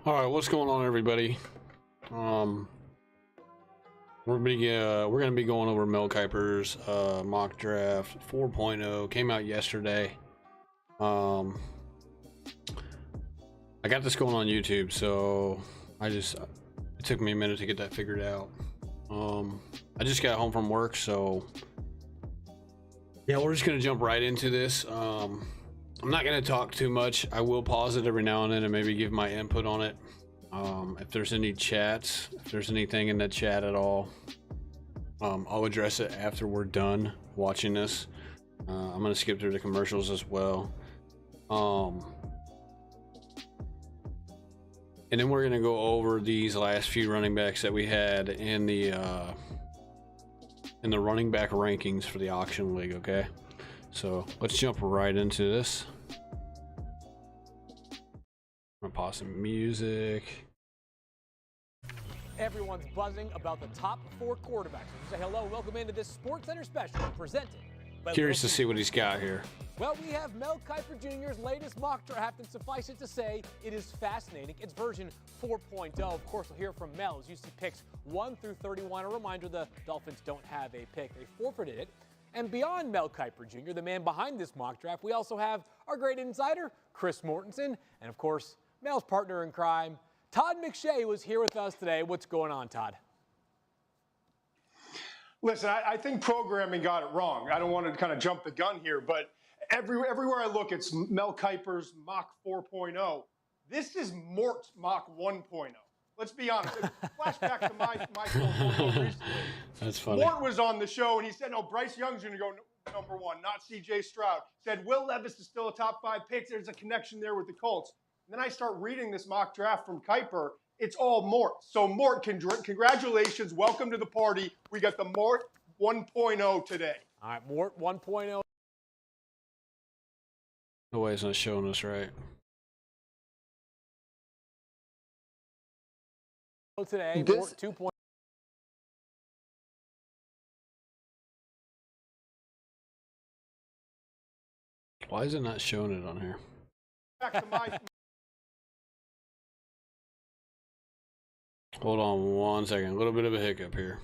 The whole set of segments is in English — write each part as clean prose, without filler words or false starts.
All right, what's going on, everybody? We're gonna be going over Mel Kiper's mock draft 4.0. Came out yesterday. I got this going on YouTube, so it took me a minute to get that figured out. I just got home from work, so yeah, we're just gonna jump right into this. I'm not gonna talk too much. I will pause it every now and then and maybe give my input on it. If there's any chats, if there's anything in the chat at all, I'll address it after we're done watching this. I'm gonna skip through the commercials as well. And then we're gonna go over these last few running backs that we had in the running back rankings for the auction league. Okay, so let's jump right into this. I'm gonna pause some music. Everyone's buzzing about the top 4 quarterbacks. So say hello, welcome into this SportsCenter special presented by Curious to see what he's got here. Well, we have Mel Kiper Jr.'s latest mock draft, and suffice it to say, it is fascinating. It's version 4.0. Of course, we'll hear from Mel as you see picks 1 through 31. A reminder, the Dolphins don't have a pick. They forfeited it. And beyond Mel Kiper Jr., the man behind this mock draft, we also have our great insider, Chris Mortensen, and of course, Mel's partner in crime, Todd McShay, was here with us today. What's going on, Todd? Listen, I think programming got it wrong. I don't want to kind of jump the gun here, but everywhere I look, it's Mel Kiper's mock 4.0. This is Mort's mock 1.0. Let's be honest. Flashback to my 4.0 recently. That's funny. Mort was on the show, and he said, no, Bryce Young's going to go number 1, not C.J. Stroud. Said Will Levis is still a top 5 pick. There's a connection there with the Colts. And then I start reading this mock draft from Kiper. It's all Mort. So Mort, congratulations. Welcome to the party. We got the Mort 1.0 today. All right, Mort 1.0. No way it's not showing us right. Today, Mort 2.0. Why is it not showing it on here? Back to my Hold on one second. A little bit of a hiccup here.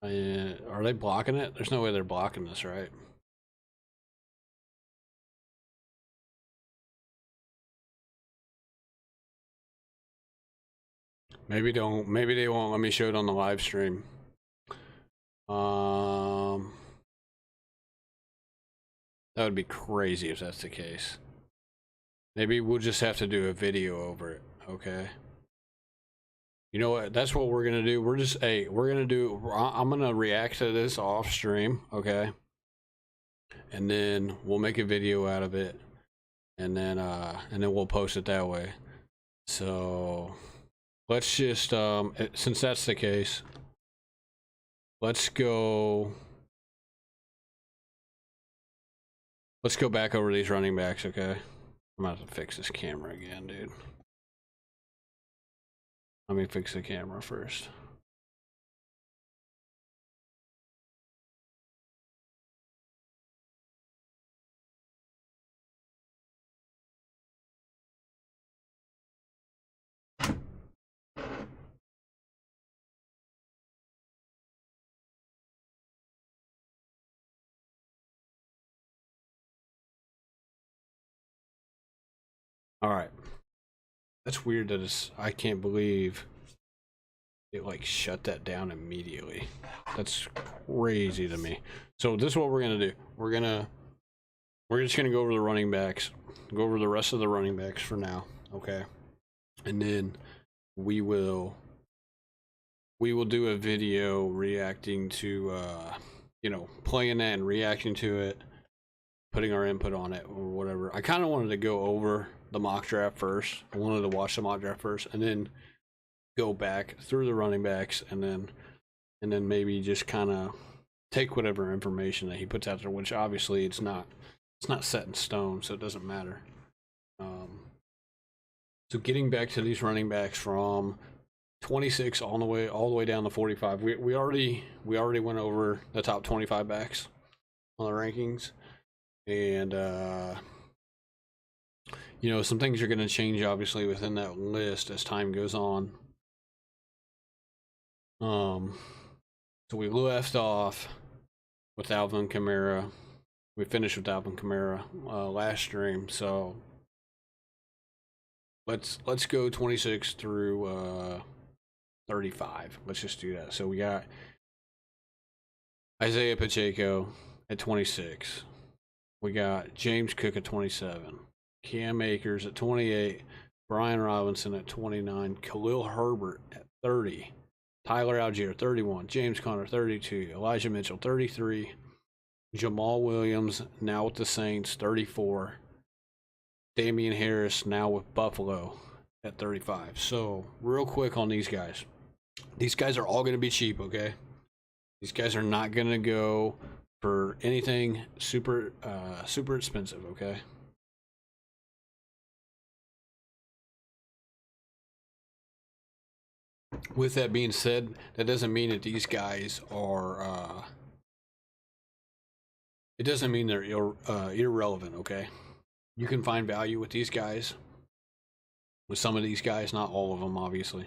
Are they blocking it? There's no way they're blocking this, right? Maybe they won't let me show it on the live stream. That would be crazy if that's the case. Maybe we'll just have to do a video over it, okay? You know what? That's what we're gonna do. I'm gonna react to this off stream, okay? And then we'll make a video out of it, and then we'll post it that way. So let's just since that's the case, let's go back over these running backs, okay? I'm gonna have to fix this camera again, dude. Let me fix the camera first. All right. That's weird that I can't believe it like shut that down immediately. That's crazy to me. So this is what we're gonna do. We're just gonna go over the running backs, go over the rest of the running backs for now, okay? And then we will do a video reacting to playing that and reacting to it, putting our input on it or whatever. I kind of wanted to go over the mock draft first. I wanted to watch the mock draft first and then go back through the running backs and then maybe just kind of take whatever information that he puts out there, which obviously it's not set in stone, so it doesn't matter. So getting back to these running backs from 26 all the way down to 45. We already went over the top 25 backs on the rankings, and you know, some things are going to change obviously within that list as time goes on. So we left off with Alvin Kamara. We finished with Alvin Kamara last stream. So let's go 26 through 35. Let's just do that. So we got Isaiah Pacheco at 26. We got James Cook at 27. Cam Akers at 28. Brian Robinson at 29. Khalil Herbert at 30. Tyler Algier 31. James Conner 32. Elijah Mitchell 33. Jamal Williams now with the Saints 34. Damian Harris now with Buffalo at 35. So real quick on these guys. These guys are all going to be cheap, okay? These guys are not going to go for anything super expensive, okay? With that being said, that doesn't mean that these guys are it doesn't mean they're irrelevant, okay? You can find value with these guys, with some of these guys, not all of them, obviously.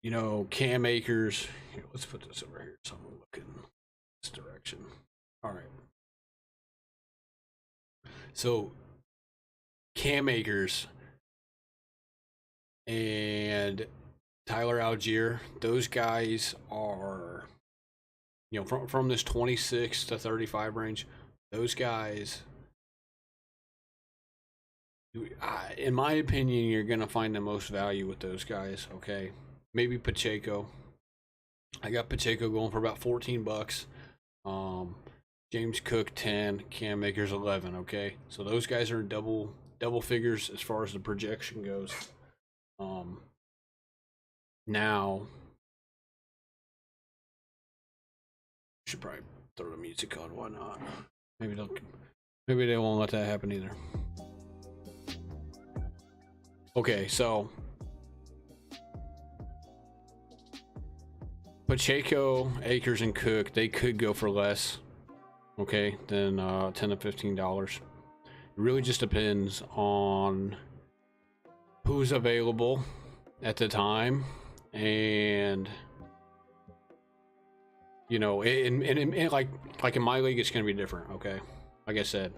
You know, Cam Akers. Here, let's put this over here so I'm looking this direction. All right. So, Cam Akers and Tyler Algier, those guys are, you know, from this 26 to 35 range, those guys, in my opinion, you're going to find the most value with those guys, okay? Maybe Pacheco. I got Pacheco going for about 14 bucks. James Cook 10, Cam Akers 11, okay? So those guys are double figures as far as the projection goes. Now should probably throw the music on, why not? Maybe they won't let that happen either. Okay, so Pacheco, Akers, and Cook, they could go for less, okay, than $10 to $15. It really just depends on who's available at the time, and you know, and like in my league, it's gonna be different, okay? Like I said,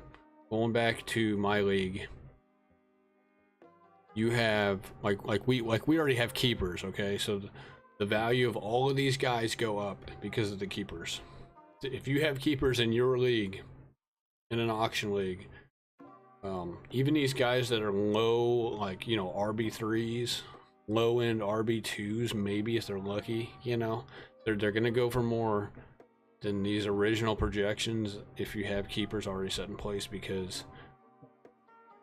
going back to my league, you have like we already have keepers, okay? So the value of all of these guys go up because of the keepers. If you have keepers in your league, in an auction league, even these guys that are low, like, you know, RB3s, low end RB2s, maybe if they're lucky, you know, they're gonna go for more than these original projections if you have keepers already set in place, because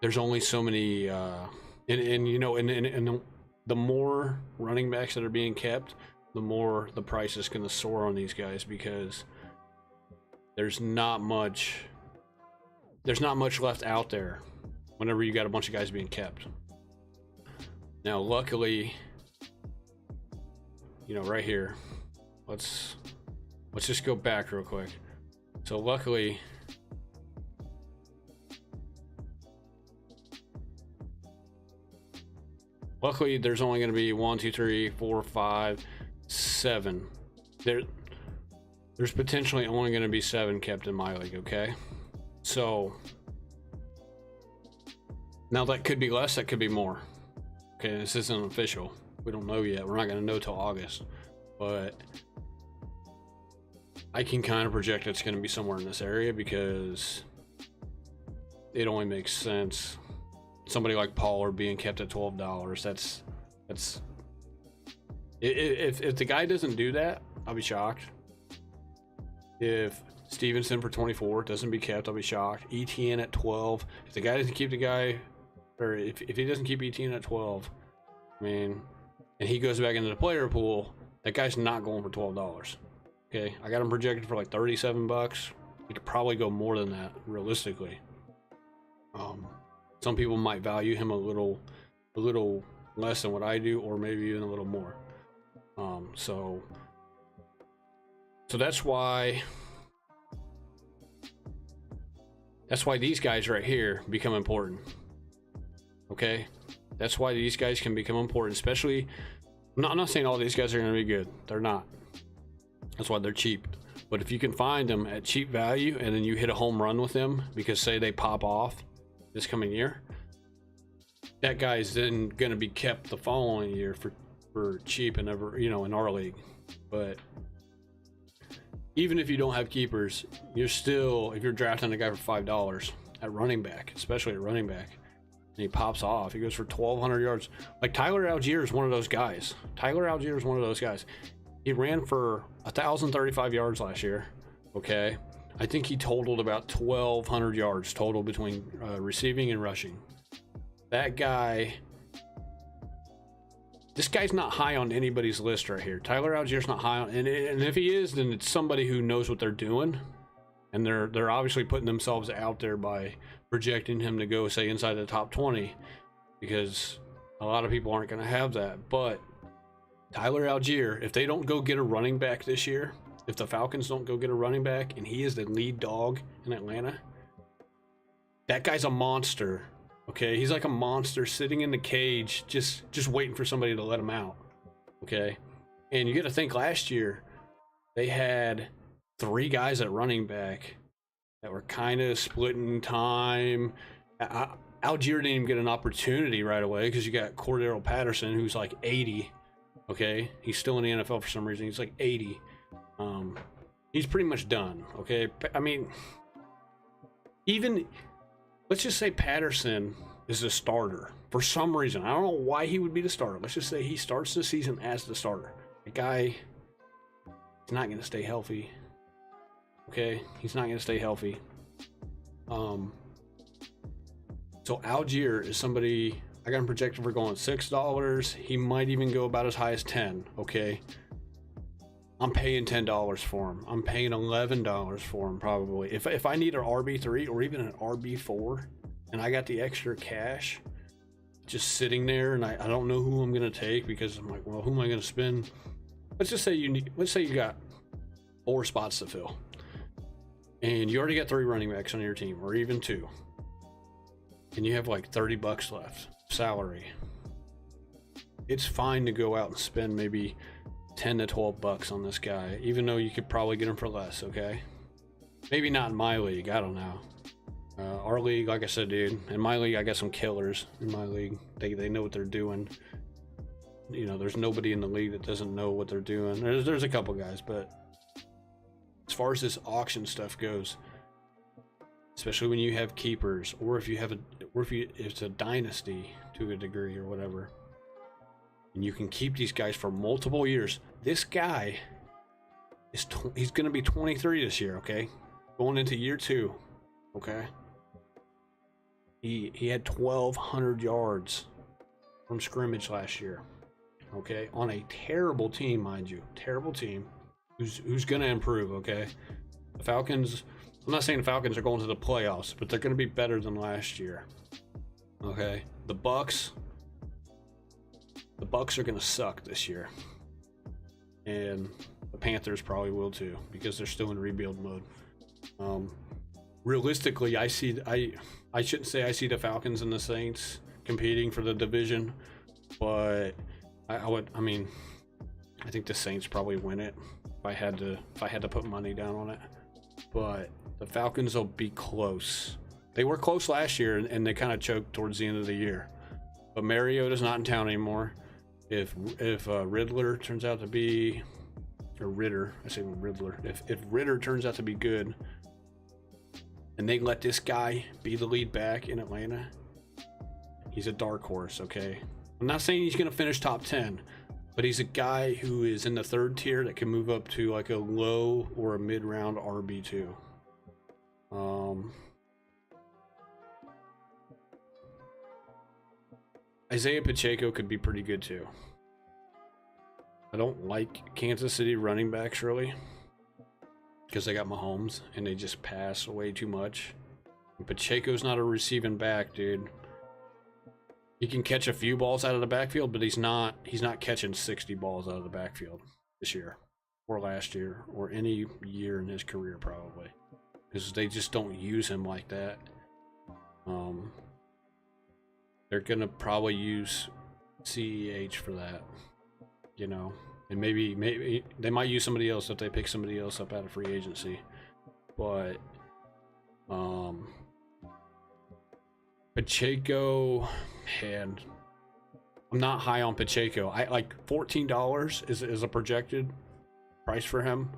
there's only so many and you know, and the more running backs that are being kept, the more the price is going to soar on these guys, because there's not much left out there whenever you got a bunch of guys being kept. Now, luckily, you know, right here, let's just go back real quick. So luckily, there's only going to be 1, 2, 3, 4, 5, 7. There's potentially only going to be 7 kept in my league, okay? So now that could be less, that could be more. Okay, this isn't official. We don't know yet. We're not going to know till August. But I can kind of project it's going to be somewhere in this area, because it only makes sense. Somebody like Pollard being kept at $12, that's if the guy doesn't do that, I'll be shocked. If Stevenson for 24 doesn't be kept, I'll be shocked. ETN at 12. If the guy doesn't keep the guy, or if he doesn't keep ETN at 12, I mean, and he goes back into the player pool, that guy's not going for $12. Okay, I got him projected for like 37 bucks. He could probably go more than that, realistically. Some people might value him a little less than what I do, or maybe even a little more. So that's why That's why these guys right here become important. Okay? That's why these guys can become important, especially... I'm not saying all these guys are going to be good. They're not. That's why they're cheap. But if you can find them at cheap value and then you hit a home run with them because say they pop off this coming year, that guy's then going to be kept the following year for cheap and ever, you know, in our league. But even if you don't have keepers, you're still, if you're drafting a guy for $5 at running back, especially at running back, and he pops off, he goes for 1,200 yards. Like Tyler Algier is one of those guys. Tyler Algier is one of those guys. He ran for 1,035 yards last year. Okay. I think he totaled about 1,200 yards total between receiving and rushing. That guy, this guy's not high on anybody's list right here. Tyler Algier's not high on, and if he is, then it's somebody who knows what they're doing, and they're obviously putting themselves out there by projecting him to go, say, inside the top 20, because a lot of people aren't going to have that. But Tyler Algier, if they don't go get a running back this year, if the Falcons don't go get a running back, and he is the lead dog in Atlanta, that guy's a monster. Okay, he's like a monster sitting in the cage, just waiting for somebody to let him out. Okay, and you got to think last year they had 3 guys at running back that were kind of splitting time. Algier didn't even get an opportunity right away because you got Cordero Patterson, who's like 80. Okay, he's still in the NFL for some reason. He's like 80. He's pretty much done. Okay, I mean, even let's just say Patterson is a starter for some reason. I don't know why he would be the starter. Let's just say he starts the season as the starter. The guy is not going to stay healthy. Okay, he's not going to stay healthy. So Algier is somebody I got him projected for going $6. He might even go about as high as 10. Okay, I'm paying $10 for him. I'm paying $11 for him probably. If I need an RB3 or even an RB4, and I got the extra cash just sitting there, and I don't know who I'm gonna take because I'm like, well, who am I gonna spend? Let's just say let's say you got 4 spots to fill, and you already got 3 running backs on your team, or even 2, and you have like $30 left salary. It's fine to go out and spend maybe $10 to $12 on this guy, even though you could probably get him for less. Okay, maybe not in my league, I don't know. Our league, like I said, dude, in my league I got some killers in my league. They know what they're doing. You know, there's nobody in the league that doesn't know what they're doing. There's a couple guys, but as far as this auction stuff goes, especially when you have keepers, or if it's a dynasty to a degree or whatever, and you can keep these guys for multiple years. This guy he's going to be 23 this year, okay? Going into year 2, okay? He had 1,200 yards from scrimmage last year, okay? On a terrible team, mind you. Terrible team who's going to improve, okay? The Falcons, I'm not saying the Falcons are going to the playoffs, but they're going to be better than last year, okay? The Bucks are going to suck this year, and the Panthers probably will too because they're still in rebuild mode. Realistically, I shouldn't say I see the Falcons and the Saints competing for the division, but I think the Saints probably win it if I had to put money down on it. But the Falcons will be close. They were close last year, and they kind of choked towards the end of the year. But Mariota's not in town anymore. If Riddler turns out to be, or Ritter, I say Riddler. If Ritter turns out to be good, and they let this guy be the lead back in Atlanta, he's a dark horse, okay? I'm not saying he's going to finish top 10, but he's a guy who is in the 3rd tier that can move up to like a low or a mid-round RB2. Isaiah Pacheco could be pretty good too. I don't like Kansas City running backs really, because they got Mahomes and they just pass way too much. And Pacheco's not a receiving back, dude. He can catch a few balls out of the backfield, but he's not catching 60 balls out of the backfield this year or last year or any year in his career probably. because they just don't use him like that. They're gonna probably use CEH for that, you know, and maybe they might use somebody else if they pick somebody else up out of free agency. But Pacheco, man, I'm not high on Pacheco. I like $14 is a projected price for him,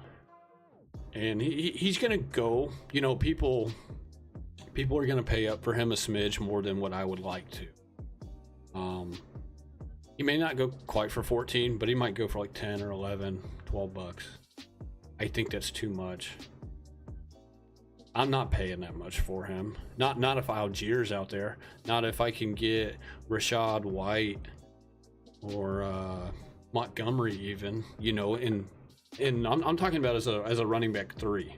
and he's gonna go. You know, people are gonna pay up for him a smidge more than what I would like to. He may not go quite for 14, but he might go for like 10 or 11, 12 bucks. I think that's too much. I'm not paying that much for him. Not if Algier's out there. Not if I can get Rashad White or Montgomery even. You know, and I'm talking about as a running back 3.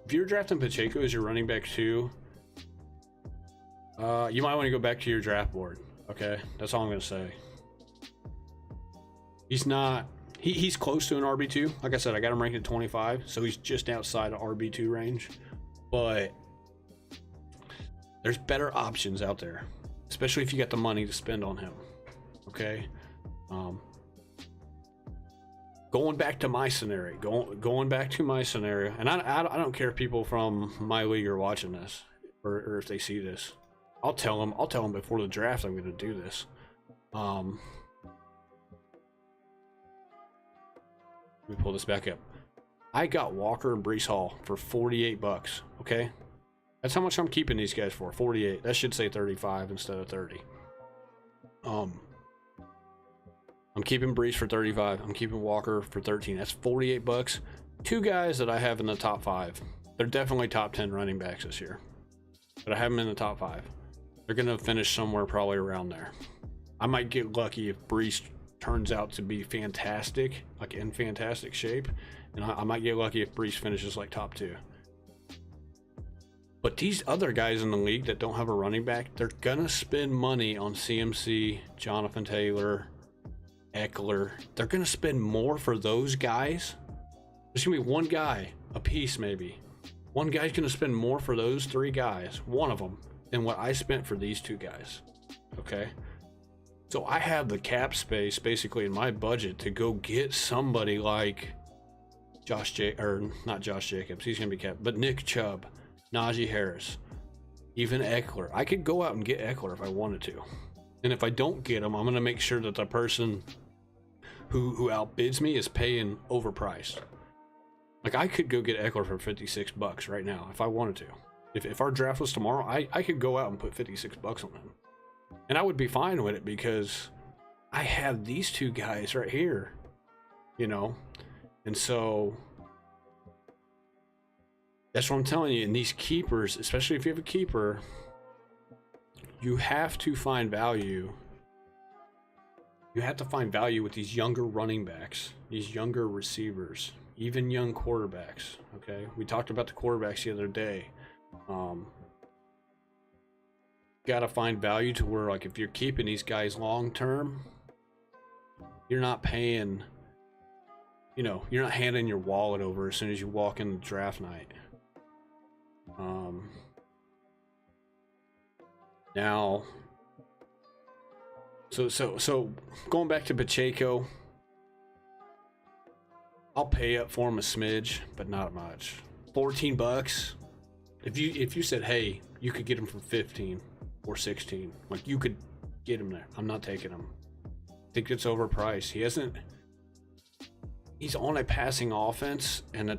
If you're drafting Pacheco as your running back 2, you might want to go back to your draft board. Okay, that's all I'm gonna say. He's not. He's close to an RB2. Like I said, I got him ranked at 25, so he's just outside of RB2 range. But there's better options out there, especially if you got the money to spend on him. Okay. Going back to my scenario, and I don't care if people from my league are watching this or if they see this. I'll tell them before the draft I'm going to do this. Let me pull this back up. I got Walker and Breece Hall for 48 bucks. Okay, that's how much I'm keeping these guys for. 48. That should say 35 instead of 30. I'm keeping Breece for 35. I'm keeping Walker for 13. That's 48 bucks. 2 guys that I have in the top 5. They're definitely top 10 running backs this year, but I have them in the top 5. They're gonna finish somewhere probably around there. I might get lucky if Breece turns out to be fantastic, like in fantastic shape, and I might get lucky if Breece finishes like top 2. But these other guys in the league that don't have a running back, they're gonna spend money on CMC, Jonathan Taylor, Eckler. They're gonna spend more for those guys. There's gonna be one guy a piece, maybe. One guy's gonna spend more for those 3 guys, one of them, than what I spent for these 2 guys. Okay. So I have the cap space basically in my budget to go get somebody like not Josh Jacobs, he's gonna be capped, but Nick Chubb, Najee Harris, even Eckler. I could go out and get Eckler if I wanted to. And if I don't get him, I'm gonna make sure that the person who outbids me is paying overpriced. Like I could go get Eckler for 56 bucks right now if I wanted to. If our draft was tomorrow, I could go out and put 56 bucks on him. And I would be fine with it because I have these 2 guys right here, you know? And so that's what I'm telling you. And these keepers, especially if you have a keeper, you have to find value. You have to find value with these younger running backs, these younger receivers, even young quarterbacks. Okay. We talked about the quarterbacks the other day. Gotta find value to where, like, if you're keeping these guys long term, you're not paying, you know, you're not handing your wallet over as soon as you walk in the draft night. Now, so going back to Pacheco, I'll pay up for him a smidge, but not much. 14 bucks. If you said, hey, you could get him for 15 or 16, like you could get him there, I'm not taking him. I think it's overpriced. He's on a passing offense, and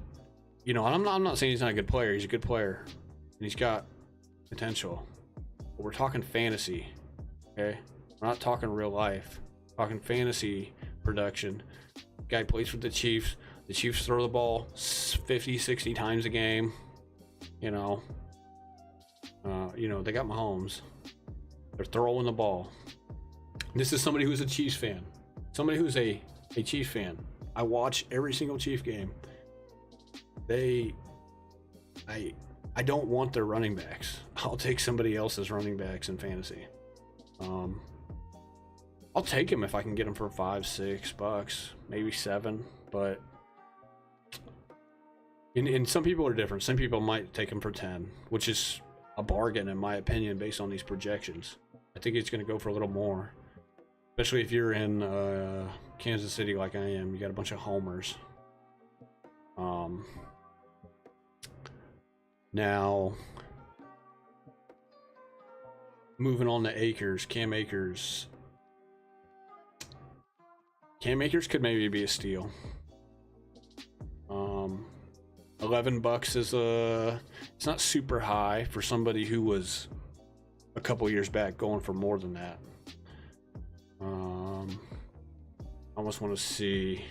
you know, I'm not saying he's not a good player. He's a good player, and he's got potential. But we're talking fantasy, okay? We're not talking real life. We're talking fantasy production. Guy plays for the Chiefs. The Chiefs throw the ball 50, 60 times a game. You know, they got Mahomes. They're throwing the ball. This is somebody who's a Chiefs fan. Somebody who's a Chiefs fan. I watch every single Chiefs game. I don't want their running backs. I'll take somebody else's running backs in fantasy. I'll take him if I can get him for $5, $6, maybe $7, but And some people are different. Some people might take him for 10, which is a bargain in my opinion based on these projections. I think it's going to go for a little more, especially if you're in Kansas City like I am. You got a bunch of homers. Now, moving on to Akers, Cam Akers. Cam Akers could maybe be a steal. $11 is it's not super high for somebody who was a couple years back going for more than that. I almost want to see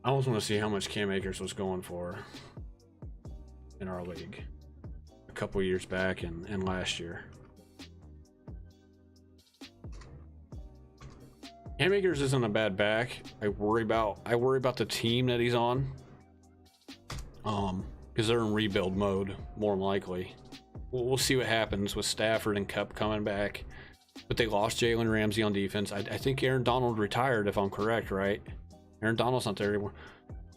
how much Cam Akers was going for in our league a couple years back and last year. Cam Akers isn't a bad back. I worry about the team that he's on. Because they're in rebuild mode, more than likely. We'll see what happens with Stafford and Kupp coming back. But they lost Jalen Ramsey on defense. I think Aaron Donald retired, if I'm correct, right? Aaron Donald's not there anymore.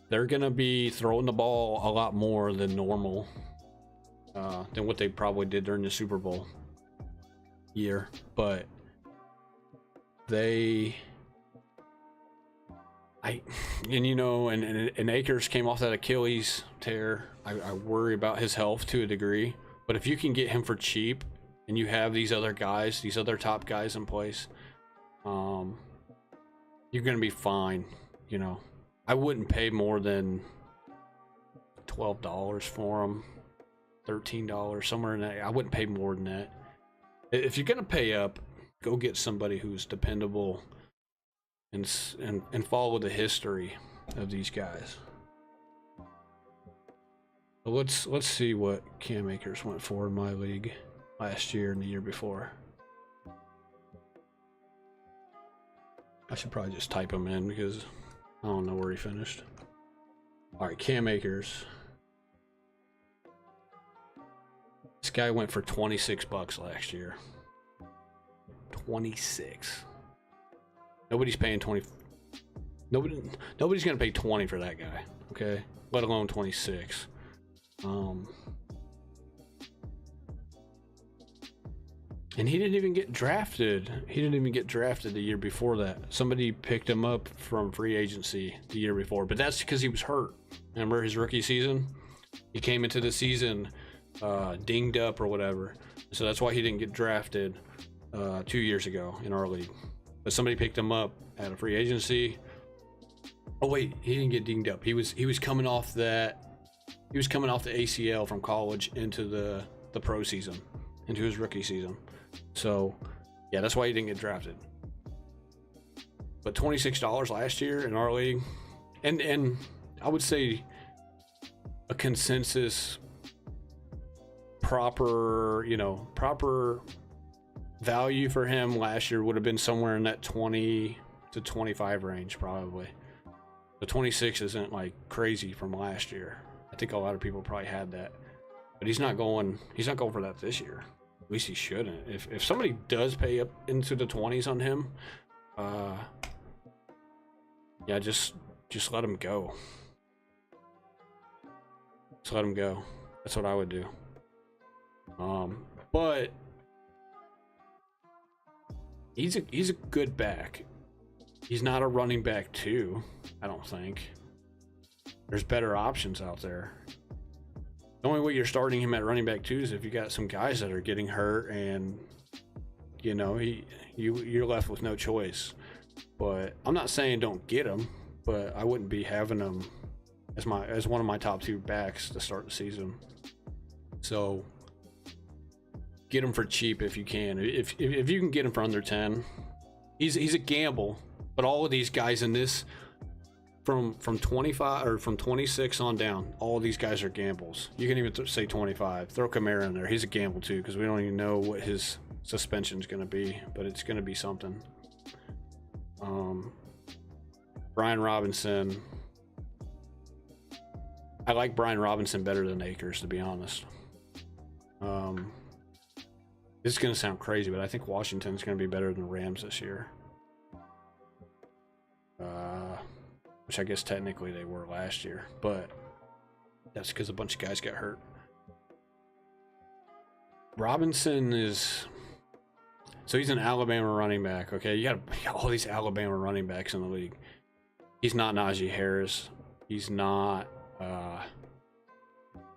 They're gonna be throwing the ball a lot more than normal, than what they probably did during the Super Bowl year. But and Akers came off that Achilles tear. I worry about his health to a degree. But if you can get him for cheap and you have these other guys, these other top guys in place, you're gonna be fine. You know, I wouldn't pay more than $12 for him, $13, somewhere in that. I wouldn't pay more than that. If you're gonna pay up, go get somebody who's dependable and follow the history of these guys. But let's see what Cam Akers went for in my league last year and the year before. I should probably just type him in because I don't know where he finished. All right, Cam Akers. This guy went for $26 last year. 26. Nobody's paying 20. Nobody's gonna pay 20 for that guy, okay? Let alone 26. And he didn't even get drafted. He didn't even get drafted the year before that. Somebody picked him up from free agency the year before, but that's because he was hurt. Remember his rookie season? He came into the season dinged up or whatever, so that's why he didn't get drafted 2 years ago in our league. But somebody picked him up at a free agency. Oh wait, he didn't get dinged up. He was coming off that. He was coming off the ACL from college into the pro season, into his rookie season. So yeah, that's why he didn't get drafted. But $26 last year in our league, and I would say a consensus proper value for him last year would have been somewhere in that 20 to 25 range probably. The 26 isn't like crazy from last year. I think a lot of people probably had that, but he's not going for that this year. At least he shouldn't. If somebody does pay up into the 20s on him, yeah, just let him go. Just let him go. That's what I would do. But he's a good back. He's not a running back too, I don't think. There's better options out there. The only way you're starting him at running back 2 is if you got some guys that are getting hurt and you're left with no choice. But I'm not saying don't get him, but I wouldn't be having him as one of my top 2 backs to start the season. So get him for cheap if you can. If you can get him for under 10, he's a gamble. But all of these guys in this, from 25 or from 26 on down, all of these guys are gambles. You can even say 25. Throw Kamara in there. He's a gamble too, because we don't even know what his suspension is going to be, but it's going to be something. Brian Robinson. I like Brian Robinson better than Akers, to be honest. This is going to sound crazy, but I think Washington's going to be better than the Rams this year. which I guess technically they were last year, but that's because a bunch of guys got hurt. Robinson is, so he's an Alabama running back. Okay, you got all these Alabama running backs in the league. He's not Najee Harris. He's not, I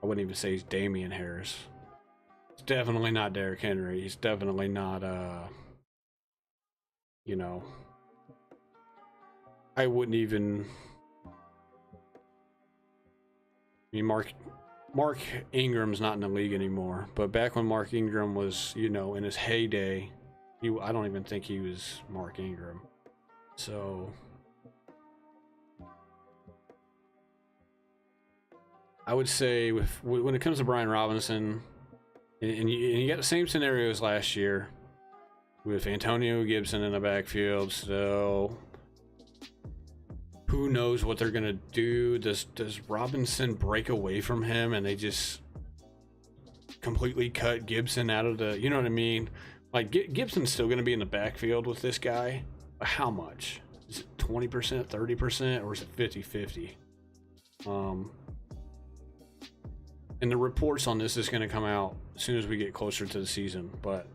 wouldn't even say he's Damian Harris. He's definitely not Derrick Henry. He's definitely not, you know, I wouldn't even, I mean, Mark Ingram's not in the league anymore, but back when Mark Ingram was, you know, in his heyday, I don't even think he was Mark Ingram. So I would say when it comes to Brian Robinson, and you got the same scenario as last year with Antonio Gibson in the backfield, so who knows what they're gonna do? Does Robinson break away from him and they just completely cut Gibson out of the, you know what I mean? Like Gibson's still gonna be in the backfield with this guy. But how much? Is it 20%, 30%, or is it 50-50? And the reports on this is gonna come out as soon as we get closer to the season, but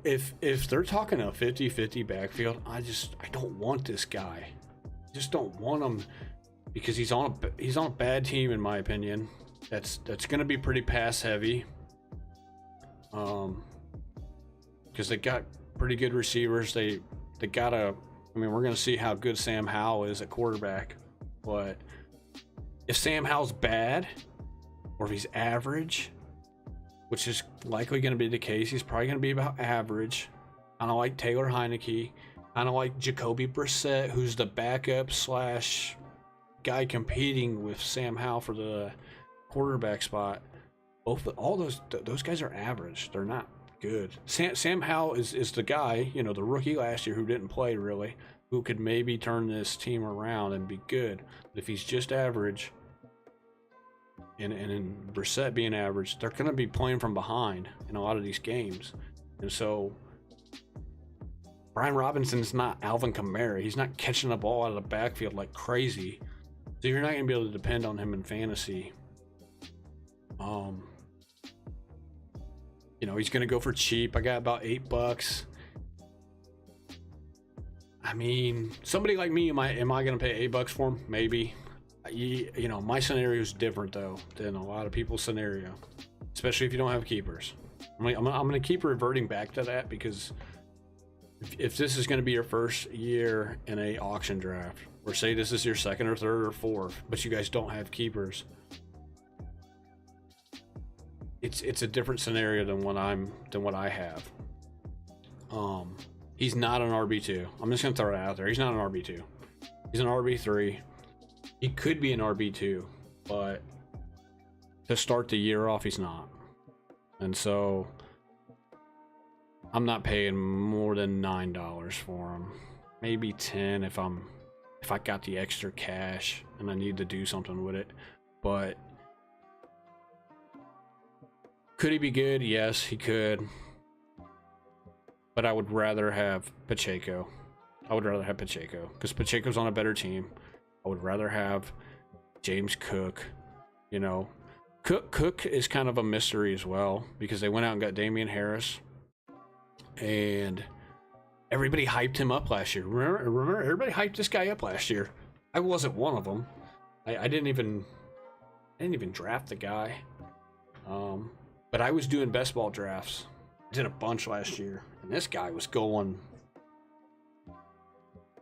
if they're talking a 50-50 backfield, I don't want this guy. I just don't want him because he's on a bad team in my opinion. That's going to be pretty pass heavy. Because they got pretty good receivers. They got I mean, we're going to see how good Sam Howell is at quarterback, but if Sam Howell's bad or if he's average, which is likely going to be the case, he's probably going to be about average. Kind of like Taylor Heineke, kind of like Jacoby Brissett, who's the backup slash guy competing with Sam Howell for the quarterback spot. All those guys are average. They're not good. Sam Howell is the guy, you know, the rookie last year who didn't play really, who could maybe turn this team around and be good. But if he's just average, and in Brissett being average, they're going to be playing from behind in a lot of these games. And so Brian Robinson's not Alvin Kamara. He's not catching the ball out of the backfield like crazy. So you're not going to be able to depend on him in fantasy. You know, he's going to go for cheap. I got about $8. I mean, somebody like me, am I going to pay $8 for him? Maybe. You know, my scenario is different though than a lot of people's scenario, especially if you don't have keepers. I'm going to keep reverting back to that because if this is going to be your first year in a auction draft, or say this is your second or third or fourth, but you guys don't have keepers, it's a different scenario than what I have. He's not an RB2. I'm just going to throw it out there. He's not an RB2. He's an RB3. He could be an RB2, but to start the year off, he's not. And so I'm not paying more than $9 for him. Maybe 10 if I got the extra cash and I need to do something with it. But could he be good? Yes, he could. But I would rather have Pacheco. Because Pacheco's on a better team. I would rather have James Cook. You know, Cook is kind of a mystery as well because they went out and got Damian Harris, and everybody hyped him up last year. Remember, everybody hyped this guy up last year. I wasn't one of them. I didn't even draft the guy. But I was doing best ball drafts. Did a bunch last year, and this guy was going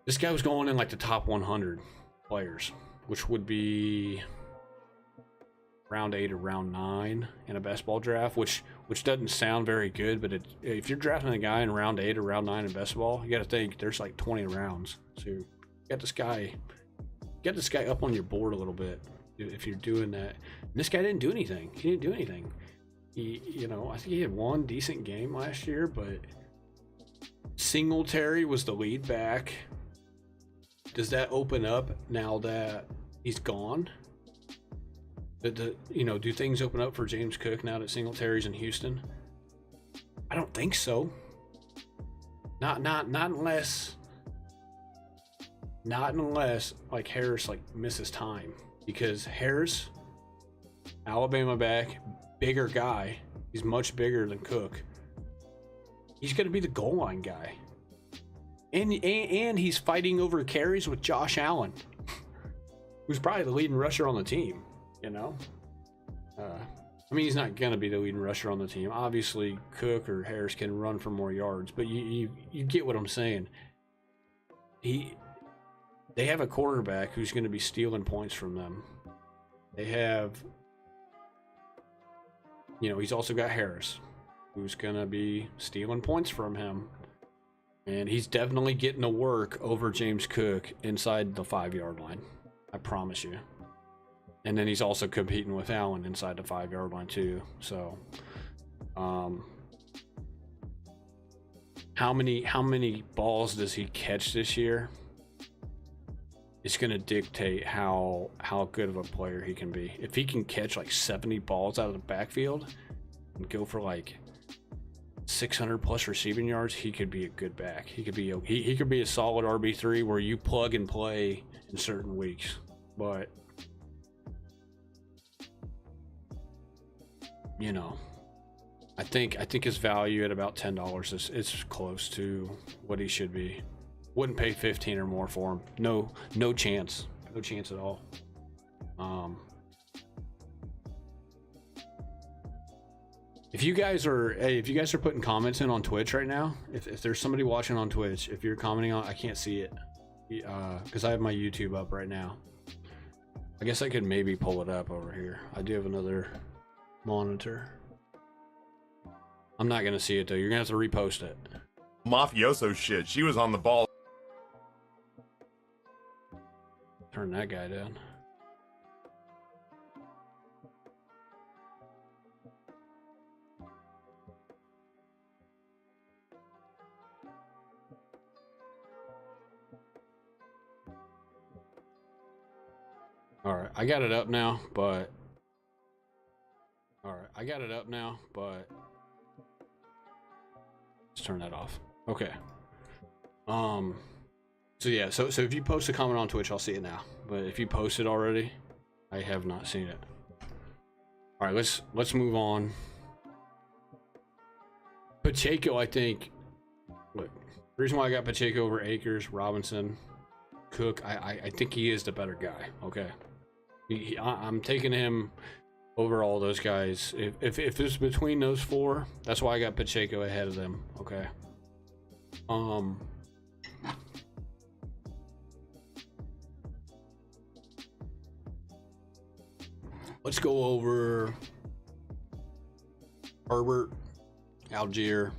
in like the top 100 players, which would be round 8 or round 9 in a best ball draft, which doesn't sound very good, but if you're drafting a guy in round 8 or round 9 in best ball, you got to think there's like 20 rounds. So get this guy up on your board a little bit if you're doing that. And this guy didn't do anything. He didn't do anything. You know, I think he had one decent game last year, but Singletary was the lead back. Does that open up now that he's gone? Do things open up for James Cook now that Singletary's in Houston? I don't think so. Not unless Not unless like Harris like misses time, because Harris, Alabama back, bigger guy. He's much bigger than Cook. He's going to be the goal line guy. And he's fighting over carries with Josh Allen, who's probably the leading rusher on the team, you know? I mean, he's not going to be the leading rusher on the team. Obviously, Cook or Harris can run for more yards, but you get what I'm saying. They have a quarterback who's going to be stealing points from them. They have, you know, he's also got Harris, who's going to be stealing points from him. And he's definitely getting to work over James Cook inside the 5-yard line. I promise you. And then he's also competing with Allen inside the 5-yard line too. So, how many balls does he catch this year? It's going to dictate how good of a player he can be. If he can catch like 70 balls out of the backfield and go for like 600 plus receiving yards, he could be a good back. He could be a solid RB3 where you plug and play in certain weeks. But you know, I think his value at about $10 is close to what he should be. Wouldn't pay 15 or more for him. No chance. No chance at all. If you guys are putting comments in on Twitch right now, if there's somebody watching on Twitch, if you're commenting on, I can't see it because I have my YouTube up right now. I guess I could maybe pull it up over here. I do have another monitor. I'm not gonna see it though. You're gonna have to repost it. Mafioso shit. She was on the ball. Turn that guy down. All right, I got it up now, but let's turn that off. Okay. So yeah, so if you post a comment on Twitch, I'll see it now. But if you posted already, I have not seen it. All right, let's move on. Pacheco, I think. Look, the reason why I got Pacheco over Akers, Robinson, Cook, I think he is the better guy. Okay. I'm taking him over all those guys. If it's between those four, that's why I got Pacheco ahead of them. Okay. Let's go over Herbert, Algier,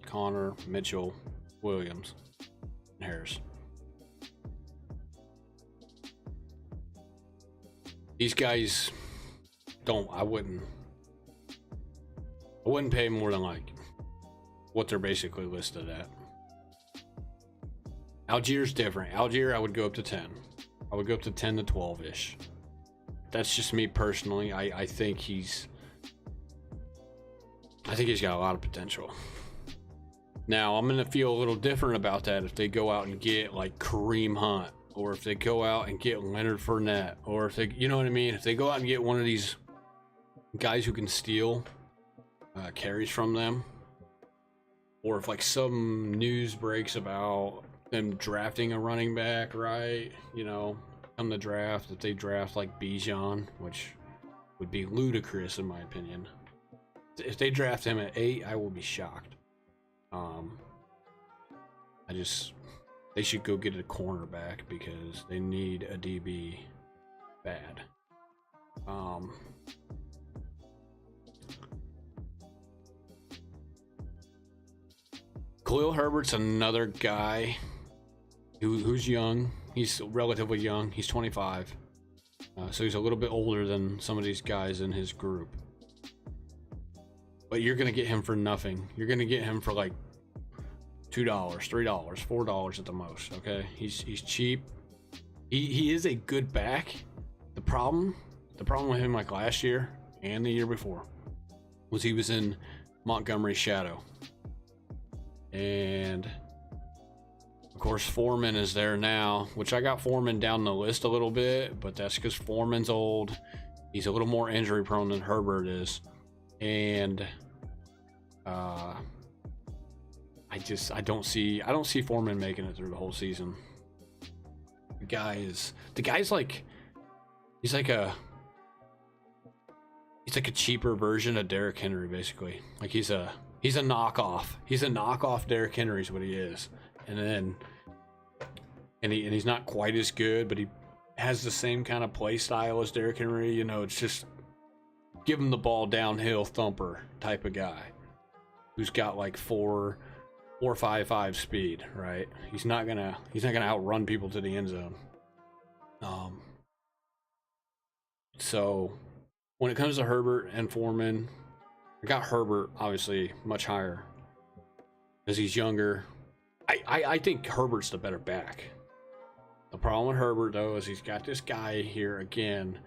Connor, Mitchell, Williams, and Harris. These guys I wouldn't pay more than like what they're basically listed at. Algier's different. Algier, I would go up to 10. I would go up to 10 to 12-ish. That's just me personally. I think he's got a lot of potential. Now, I'm going to feel a little different about that if they go out and get like Kareem Hunt, or if they go out and get Leonard Fournette, or if they, you know what I mean? If they go out and get one of these guys who can steal carries from them, or if like some news breaks about them drafting a running back, right? You know, come the draft, if they draft like Bijan, which would be ludicrous in my opinion. If they draft him at 8, I will be shocked. They should go get a cornerback because they need a DB bad. Khalil Herbert's another guy who's young. He's relatively young. He's 25. So he's a little bit older than some of these guys in his group. But you're going to get him for nothing. You're going to get him for like $2, $3, $4 at the most, okay? He's cheap. He is a good back. The problem with him like last year and the year before was he was in Montgomery's shadow. And of course, Foreman is there now, which I got Foreman down the list a little bit, but that's because Foreman's old. He's a little more injury prone than Herbert is. And I don't see Foreman making it through the whole season. The guy's like a cheaper version of Derrick Henry, basically. Like he's a knockoff. He's a knockoff Derrick Henry is what he is. And he's not quite as good, but he has the same kind of play style as Derrick Henry. You know, it's just give him the ball downhill thumper type of guy who's got like 4.55 speed, right? He's not gonna outrun people to the end zone. So when it comes to Herbert and Foreman, I got Herbert obviously much higher because he's younger. I think Herbert's the better back. The problem with Herbert though is he's got this guy here again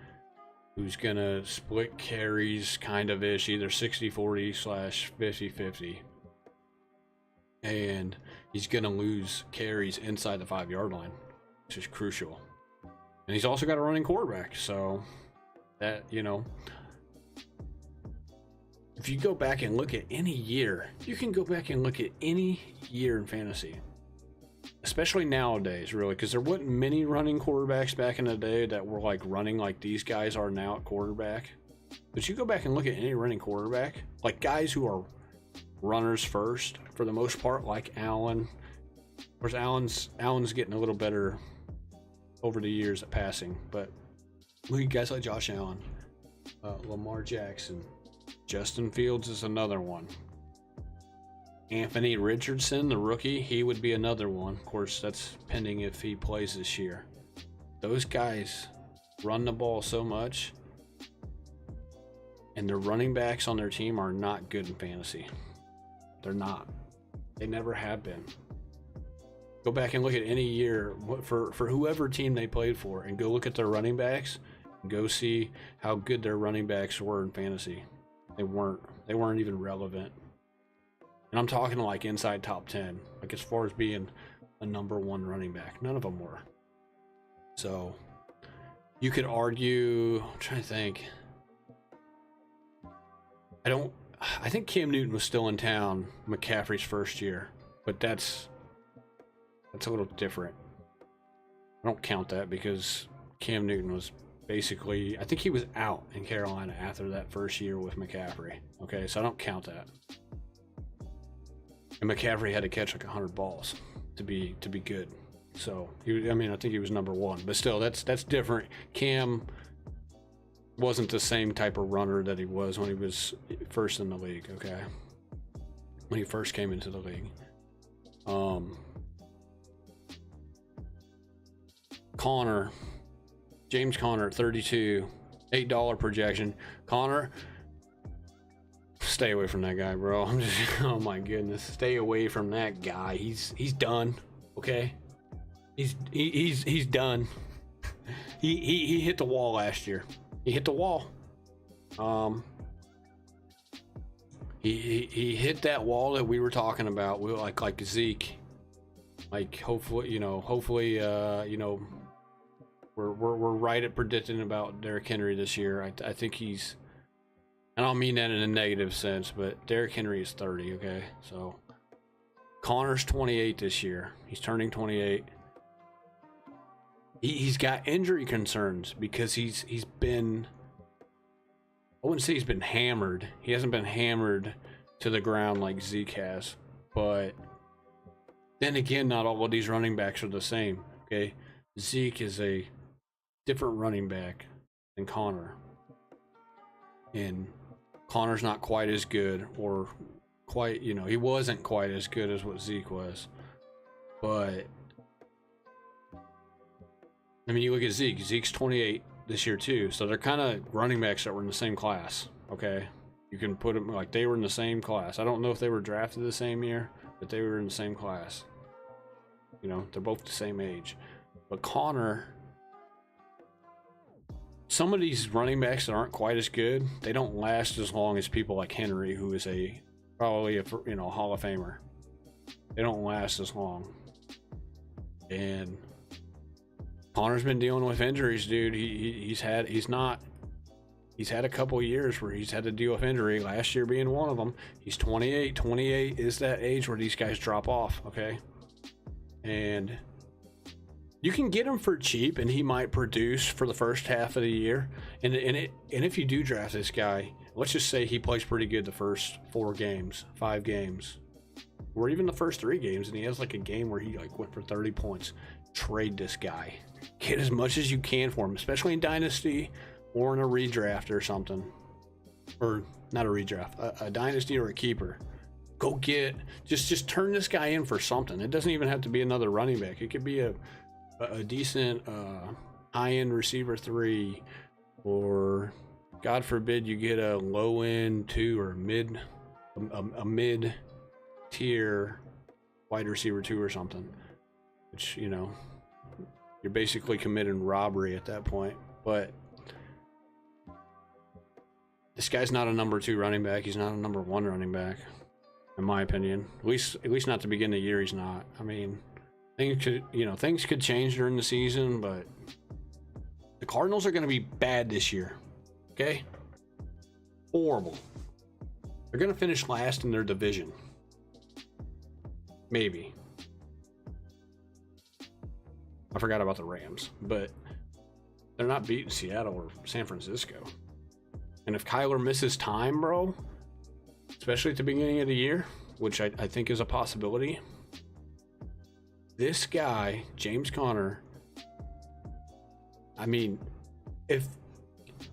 who's gonna split carries kind of ish, either 60-40 / 50-50. And he's gonna lose carries inside the 5-yard line, which is crucial. And he's also got a running quarterback, so that, you know, if you go back and look at any year, you can go back and look at any year in fantasy, especially nowadays, really, because there wasn't many running quarterbacks back in the day that were like running like these guys are now at quarterback. But you go back and look at any running quarterback, like guys who are runners first for the most part, like Allen. Of course, Allen's getting a little better over the years at passing, but look at guys like Josh Allen, Lamar Jackson, Justin Fields is another one. Anthony Richardson, the rookie, he would be another one. Of course, that's pending if he plays this year. Those guys run the ball so much, and the running backs on their team are not good in fantasy. They're not. They never have been. Go back and look at any year for whoever team they played for, and go look at their running backs and go see how good their running backs were in fantasy. They weren't even relevant. And I'm talking like inside top 10, like as far as being a number one running back. None of them were. So you could argue, I'm trying to think. I think Cam Newton was still in town McCaffrey's first year, but that's a little different. I don't count that because Cam Newton was basically, I think he was out in Carolina after that first year with McCaffrey. Okay, so I don't count that. And McCaffrey had to catch like 100 balls to be good. So I think he was number one, but still, that's different. Cam wasn't the same type of runner that he was when he was first in the league. Okay, when he first came into the league. James Conner, 32, $8 projection. Conner, stay away from that guy, bro. I'm just, oh my goodness, stay away from that guy. He's done. Okay, he's done. He hit the wall last year. He hit the wall. He hit that wall that we were talking about. We like Zeke. Like hopefully, we're right at predicting about Derrick Henry this year. I think he's, and I don't mean that in a negative sense, but Derrick Henry is 30. Okay, so Connor's 28 this year. He's turning 28. He's got injury concerns because he's been, I wouldn't say he's been hammered. He hasn't been hammered to the ground like Zeke has. But then again, not all of these running backs are the same. Okay, Zeke is a different running back than Connor. And Connor's not quite as good, or quite, he wasn't quite as good as what Zeke was. But I mean, you look at Zeke. Zeke's 28 this year too, so they're kind of running backs that were in the same class. Okay, you can put them like they were in the same class. I don't know if they were drafted the same year, but they were in the same class. They're both the same age. But Connor, some of these running backs that aren't quite as good, they don't last as long as people like Henry, who is probably a Hall of Famer. They don't last as long. And Connor's been dealing with injuries, dude. He's had a couple of years where he's had to deal with injury, last year being one of them. He's 28. 28 is that age where these guys drop off, okay? And you can get him for cheap, and he might produce for the first half of the year. And if you do draft this guy, let's just say he plays pretty good the first 4 games, 5 games, or even the first 3 games, and he has like a game where he like went for 30 points. Trade this guy. Get as much as you can for him, especially in Dynasty or in a redraft or something. Or not a redraft, a Dynasty or a keeper. Go get, just turn this guy in for something. It doesn't even have to be another running back. It could be a decent high-end receiver 3, or God forbid you get a low-end 2 or a mid-tier wide receiver 2 or something, which, you know, you're basically committing robbery at that point. But this guy's not a number 2 running back. He's not a number 1 running back, in my opinion. At least not at the beginning of the year. He's not. I mean, things could change during the season, but the Cardinals are going to be bad this year. Okay? Horrible. They're going to finish last in their division. Maybe. I forgot about the Rams, but they're not beating Seattle or San Francisco. And if Kyler misses time, bro, especially at the beginning of the year, which I think is a possibility, this guy, James Conner, I mean,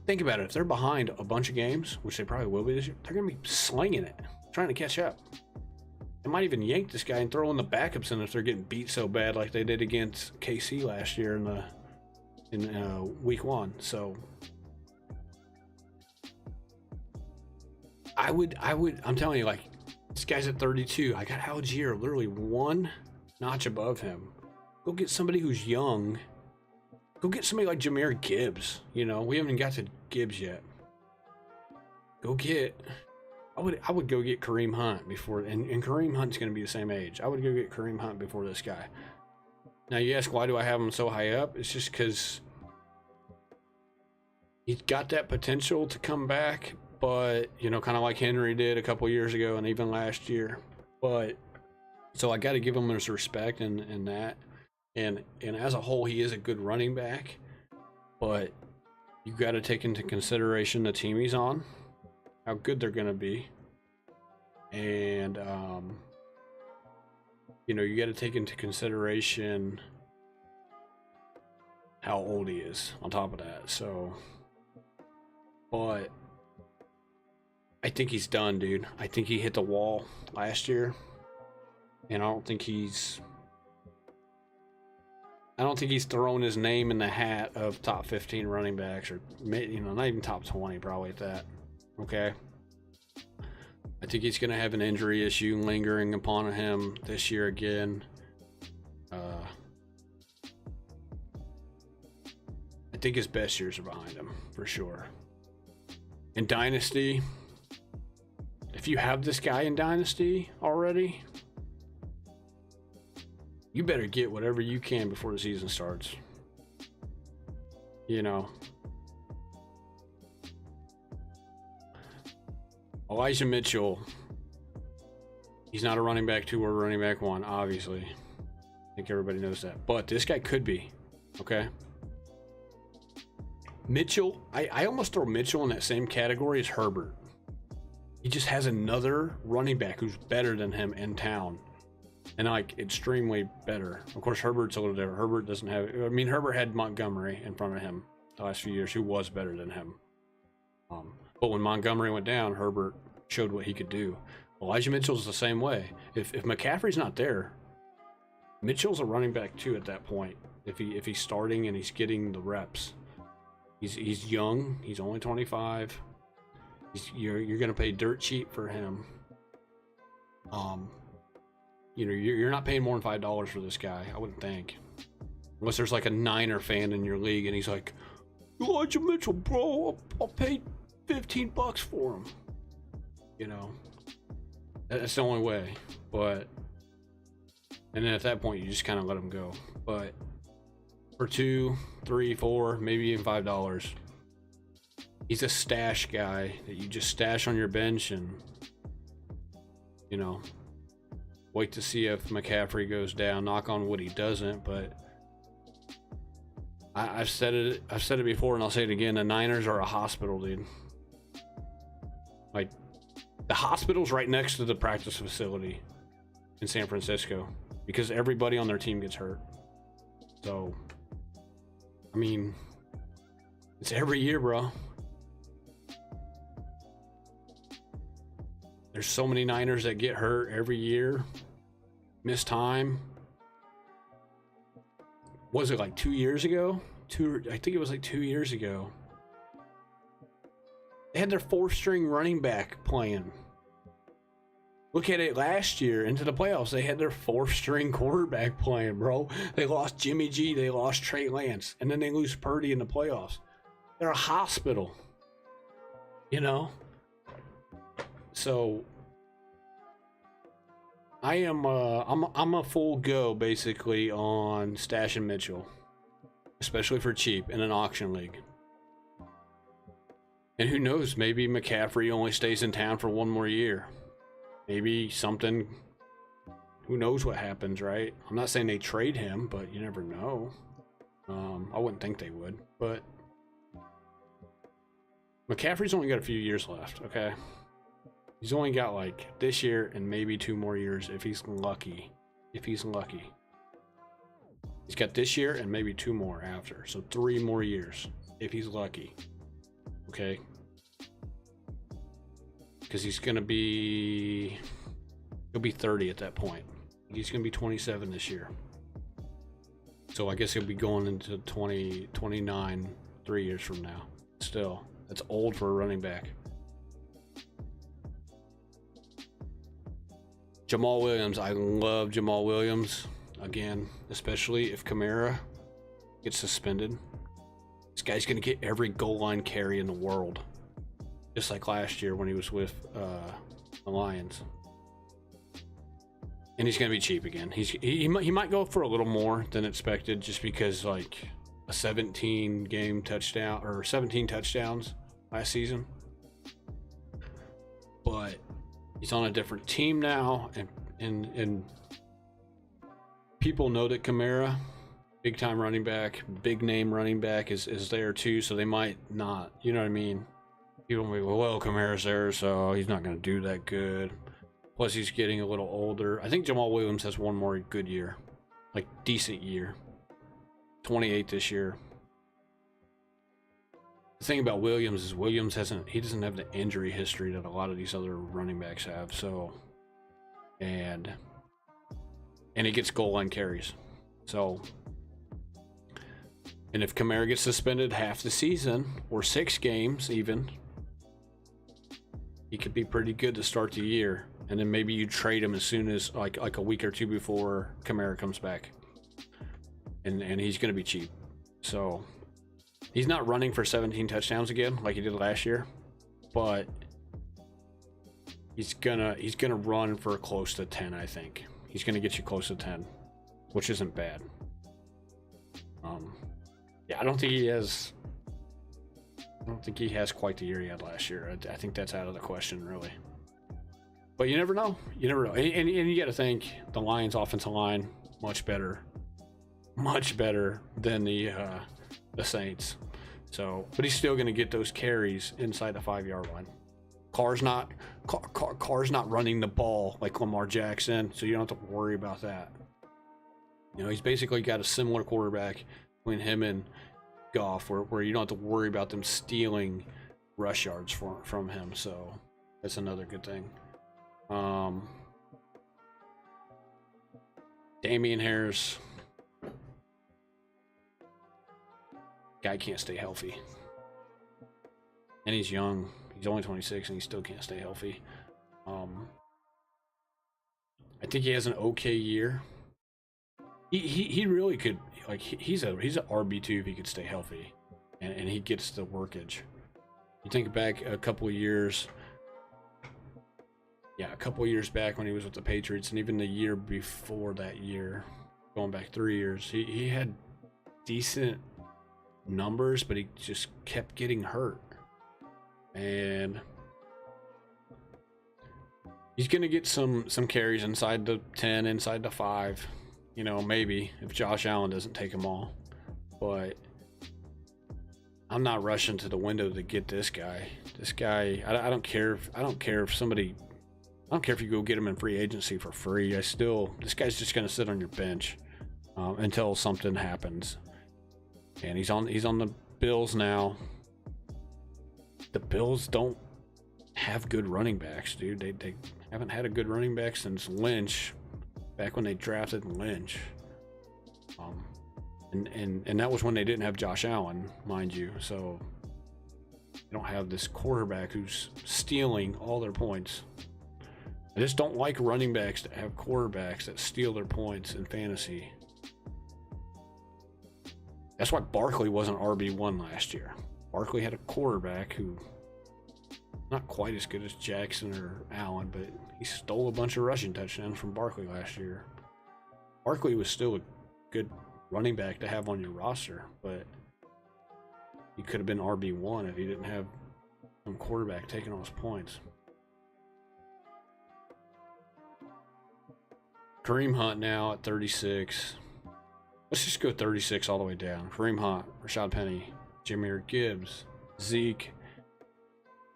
think about it, if they're behind a bunch of games, which they probably will be this year, they're going to be slinging it, trying to catch up. They might even yank this guy and throw in the backups in if they're getting beat so bad like they did against KC last year in week 1. So I'm telling you, like, this guy's at 32. I got Algier literally 1 notch above him. Go get somebody who's young. Go get somebody like Jahmyr Gibbs. You know, we haven't even got to Gibbs yet. I would go get Kareem Hunt before, and Kareem Hunt's going to be the same age. I would go get Kareem Hunt before this guy. Now you ask, why do I have him so high up? It's just because he's got that potential to come back, but, you know, kind of like Henry did a couple years ago and even last year. But so I got to give him his respect in that. And as a whole, he is a good running back, but you got to take into consideration the team he's on, how good they're going to be. And, you know, you got to take into consideration how old he is on top of that. So, but I think he's done, dude. I think he hit the wall last year, and I don't think he's throwing his name in the hat of top 15 running backs, or, you know, not even top 20 probably at that. Okay. I think he's going to have an injury issue lingering upon him this year again. I think his best years are behind him for sure. In Dynasty, if you have this guy in Dynasty already, you better get whatever you can before the season starts. You know, Elijah Mitchell, he's not a running back 2 or a running back 1, obviously. I think everybody knows that. But this guy could be, okay? Mitchell, I almost throw Mitchell in that same category as Herbert. He just has another running back who's better than him in town. And, like, extremely better. Of course, Herbert's a little different. Herbert doesn't have, I mean, Herbert had Montgomery in front of him the last few years, who was better than him. But when Montgomery went down, Herbert showed what he could do. Elijah Mitchell's the same way. If McCaffrey's not there, Mitchell's a running back too at that point. If he's starting and he's getting the reps, he's young. He's only 25. You're gonna pay dirt cheap for him. You know, you're not paying more than $5 for this guy, I wouldn't think, unless there's like a Niner fan in your league and he's like, Elijah Mitchell, bro, I'll pay $15 for him. You know, that's the only way. But And then at that point, you just kind of let him go. But for $2, $3, $4, maybe even $5, he's a stash guy that you just stash on your bench and, you know, wait to see if McCaffrey goes down. Knock on wood, he doesn't. But I've said it before, and I'll say it again. The Niners are a hospital, dude. Like, the hospital's right next to the practice facility in San Francisco because everybody on their team gets hurt. So, I mean, it's every year, bro. There's so many Niners that get hurt every year, miss time. Was it like 2 years ago? I think it was like 2 years ago. They had their 4th-string running back playing. Look at it last year into the playoffs. They had their 4th-string quarterback playing, bro. They lost Jimmy G. They lost Trey Lance. And then they lose Purdy in the playoffs. They're a hospital. You know? So I'm a full go basically on stashing Mitchell, especially for cheap in an auction league. And who knows, maybe McCaffrey only stays in town for 1 more year. Maybe something, who knows what happens, right? I'm not saying they trade him, but you never know. I wouldn't think they would, but McCaffrey's only got a few years left, okay? He's only got like this year and maybe 2 more years if he's lucky. If he's lucky. He's got this year and maybe 2 more after. So 3 more years if he's lucky. Okay? Because he's going to be... He'll be 30 at that point. He's going to be 27 this year. So I guess he'll be going into 29 3 years from now. Still, that's old for a running back. Jamal Williams. I love Jamal Williams. Again, especially if Kamara gets suspended. This guy's going to get every goal line carry in the world. Just like last year when he was with the Lions. And he's going to be cheap again. He might go for a little more than expected just because, like, a 17-game touchdown or 17 touchdowns last season. But he's on a different team now, and people know that Kamara, big time running back, big name running back, is there too, so they might not, you know what I mean? People will be, well, Kamara's there, so he's not going to do that good. Plus, he's getting a little older. I think Jamal Williams has 1 more good year, like decent year. 28 this year. The thing about Williams is he doesn't have the injury history that a lot of these other running backs have. So, and he gets goal line carries. So, and if Kamara gets suspended half the season or 6 games even, he could be pretty good to start the year. And then maybe you trade him as soon as like a week or 2 before Kamara comes back. And he's going to be cheap. So he's not running for 17 touchdowns again like he did last year, but he's gonna run for close to 10, I think. He's going to get you close to 10, which isn't bad. Yeah, I don't think he has quite the year he had last year. I think that's out of the question, really. But you never know. You never know. And you got to think the Lions' offensive line much better than the Saints. So, but he's still going to get those carries inside the 5-yard line. Carr's not running the ball like Lamar Jackson, so you don't have to worry about that. You know, he's basically got a similar quarterback between him and Goff, where you don't have to worry about them stealing rush yards from him. So that's another good thing. Damian Harris. Guy can't stay healthy. And he's young. He's only 26 and he still can't stay healthy. I think he has an okay year. He really could, like, he's a RB2 if he could stay healthy and he gets the workage. You think back a couple of years, yeah, a couple years back when he was with the Patriots, and even the year before that year, going back 3 years, he had decent numbers, but he just kept getting hurt. And he's going to get some carries inside the 10, inside the 5, you know, maybe if Josh Allen doesn't take them all. But I'm not rushing to the window to get this guy. This guy, I don't care if somebody, I don't care if you go get him in free agency for free. This guy's just going to sit on your bench until something happens. And he's on the Bills now. The Bills don't have good running backs, dude. They haven't had a good running back since Lynch, back when they drafted Lynch. And that was when they didn't have Josh Allen, mind you. So they don't have this quarterback who's stealing all their points. I just don't like running backs that have quarterbacks that steal their points in fantasy. That's why Barkley wasn't RB1 last year. Barkley had a quarterback who, not quite as good as Jackson or Allen, but he stole a bunch of rushing touchdowns from Barkley last year. Barkley was still a good running back to have on your roster, but he could have been RB1 if he didn't have some quarterback taking all his points. Kareem Hunt now at 36. Let's just go 36 all the way down. Kareem Hunt, Rashad Penny, Jahmyr Gibbs, Zeke,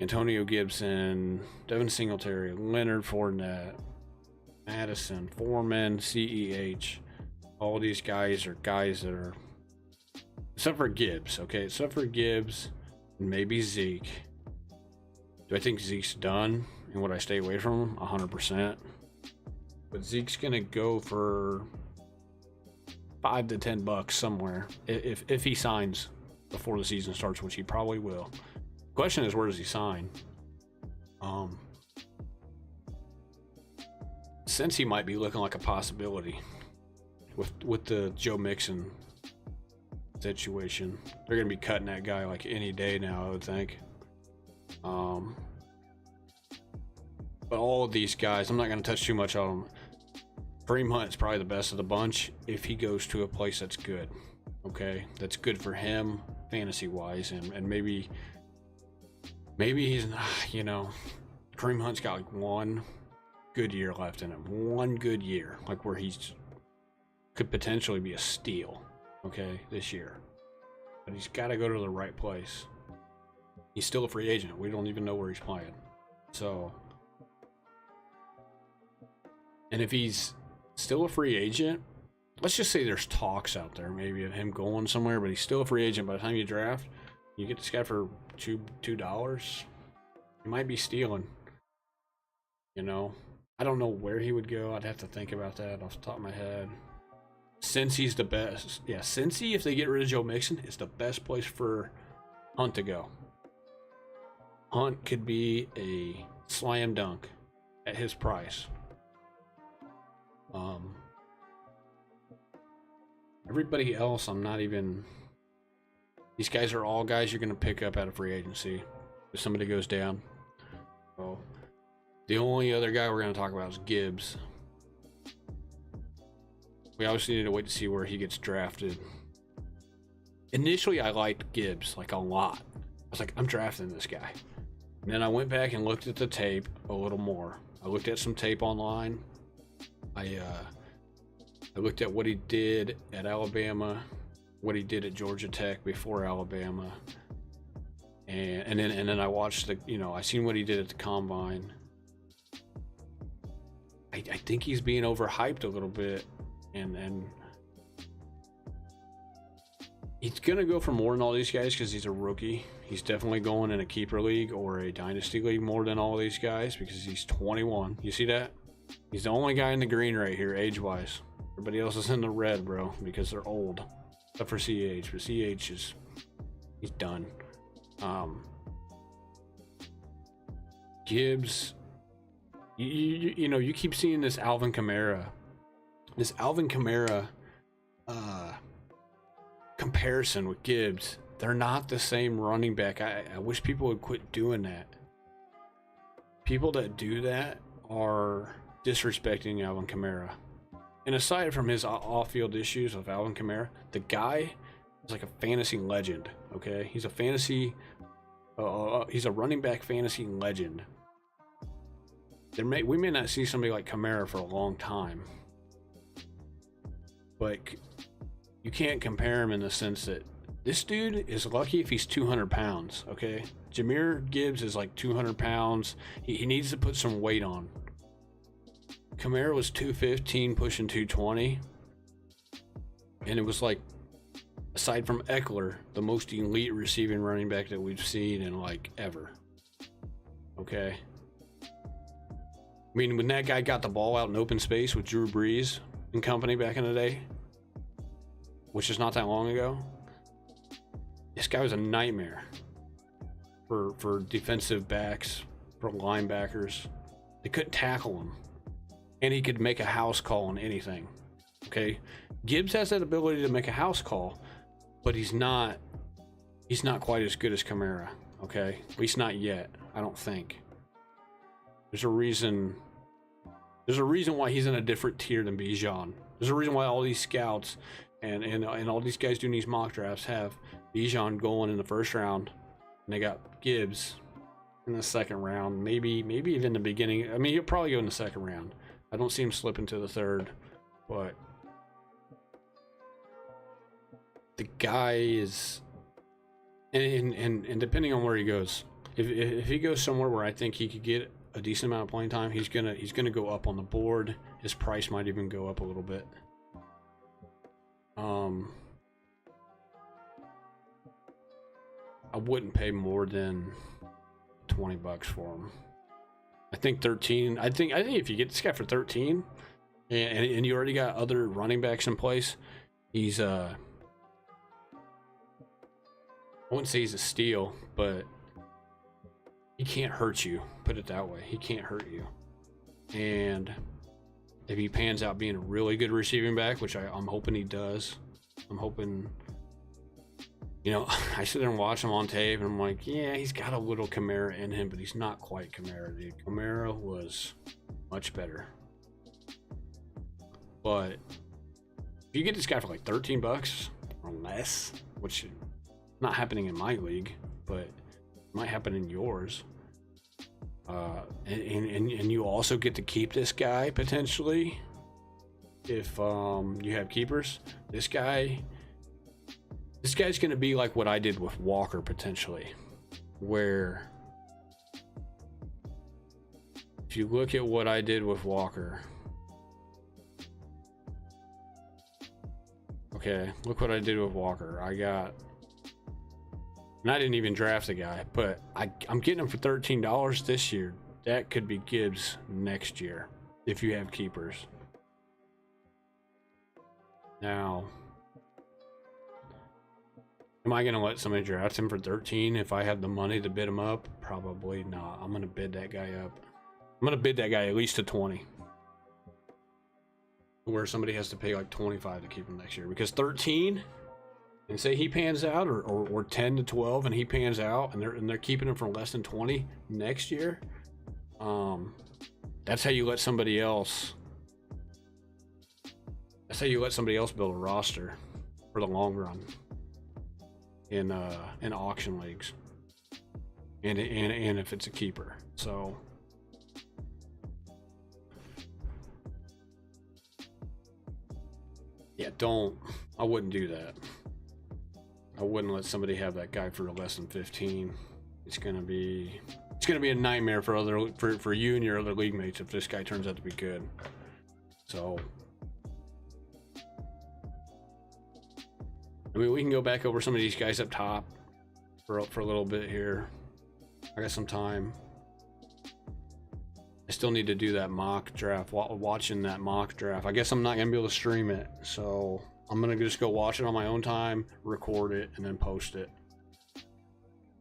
Antonio Gibson, Devin Singletary, Leonard Fournette, Madison, Foreman, CEH. All these guys are guys that are, except for Gibbs, okay? Except for Gibbs and maybe Zeke. Do I think Zeke's done? And would I stay away from him? 100%. But Zeke's going to go for $5 to $10 somewhere if he signs before the season starts, which he probably will. Question is, where does he sign? Since he might be looking like a possibility with the Joe Mixon situation, they're gonna be cutting that guy like any day now, I would think. But all of these guys, I'm not gonna touch too much on them. Kareem Hunt is probably the best of the bunch if he goes to a place that's good. Okay, that's good for him fantasy wise, and maybe he's not, you know, Kareem Hunt's got like one good year left in him, one good year, like where he's could potentially be a steal, okay, this year. But he's got to go to the right place. He's still a free agent. We don't even know where he's playing. So, and if he's still a free agent, let's just say there's talks out there maybe of him going somewhere, but he's still a free agent by the time you draft, you get this guy for $2, he might be stealing. You know, I don't know where he would go. I'd have to think about that off the top of my head. Cincy's the best. Yeah, Cincy, if they get rid of Joe Mixon, is the best place for Hunt to go. Hunt could be a slam dunk at his price. Everybody else, I'm not even. These guys are all guys you're going to pick up out of free agency if somebody goes down. So the only other guy we're going to talk about is Gibbs. We obviously need to wait to see where he gets drafted. Initially, I liked Gibbs like a lot. I was like, I'm drafting this guy. And then I went back and looked at the tape a little more. I looked at some tape online. I looked at what he did at Alabama, what he did at Georgia Tech before Alabama, and then I watched I seen what he did at the Combine. I think he's being overhyped a little bit, and he's gonna go for more than all these guys because he's a rookie. He's definitely going in a keeper league or a dynasty league more than all these guys because he's 21. You see that? He's the only guy in the green right here, age-wise. Everybody else is in the red, bro, because they're old. Except for CH, but CH he's done. Gibbs, you keep seeing this Alvin Kamara comparison with Gibbs. They're not the same running back. I wish people would quit doing that. People that do that are disrespecting Alvin Kamara. And aside from his off-field issues of Alvin Kamara, the guy is like a fantasy legend, okay? He's a fantasy, he's a running back fantasy legend. We may not see somebody like Kamara for a long time, but you can't compare him in the sense that this dude is lucky if he's 200 pounds, okay? Jahmyr Gibbs is like 200 pounds. He needs to put some weight on. Kamara was 215, pushing 220. And it was like, aside from Eckler, the most elite receiving running back that we've seen in like ever. Okay? I mean, when that guy got the ball out in open space with Drew Brees and company back in the day, which is not that long ago, this guy was a nightmare for defensive backs, for linebackers. They couldn't tackle him. And he could make a house call on anything. Okay? Gibbs has that ability to make a house call, but he's not quite as good as Kamara. Okay? At least not yet, I don't think. There's a reason why he's in a different tier than Bijan. There's a reason why all these scouts and all these guys doing these mock drafts have Bijan going in the first round, and they got Gibbs in the second round, maybe even the beginning. I mean, he'll probably go in the second round. I don't see him slipping to the third, but the guy is, and depending on where he goes, if he goes somewhere where I think he could get a decent amount of playing time, he's gonna go up on the board. His price might even go up a little bit. I wouldn't pay more than $20 for him. I think 13. I think if you get this guy for 13, and you already got other running backs in place, he's I wouldn't say he's a steal, but he can't hurt you. Put it that way. He can't hurt you. And if he pans out being a really good receiving back, which I'm hoping he does, I'm hoping. You know, I sit there and watch him on tape, and I'm like, yeah, he's got a little Kamara in him, but he's not quite Kamara, dude. Kamara was much better. But if you get this guy for like $13 or less, which is not happening in my league, but it might happen in yours, and you also get to keep this guy potentially if you have keepers. This guy's going to be like what I did with Walker potentially, where if you look at what I did with Walker, okay, look what I did with Walker. And I didn't even draft the guy, but I'm getting him for $13 this year. That could be Gibbs next year if you have keepers. Now, am I going to let somebody draft him for 13 if I have the money to bid him up? Probably not. I'm going to bid that guy up. I'm going to bid that guy at least to 20. Where somebody has to pay like 25 to keep him next year. Because 13, and say he pans out, or 10 to 12 and he pans out, and they're keeping him for less than 20 next year. That's how you let somebody else. That's how you let somebody else build a roster for the long run. In auction leagues, and if it's a keeper. So yeah, I wouldn't do that. I wouldn't let somebody have that guy for less than 15. It's gonna be a nightmare for you and your other league mates if this guy turns out to be good. So I mean, we can go back over some of these guys up top for a little bit here. I got some time. I still need to do that mock draft. Watching that mock draft. I guess I'm not gonna be able to stream it, so I'm gonna just go watch it on my own time, record it, and then post it.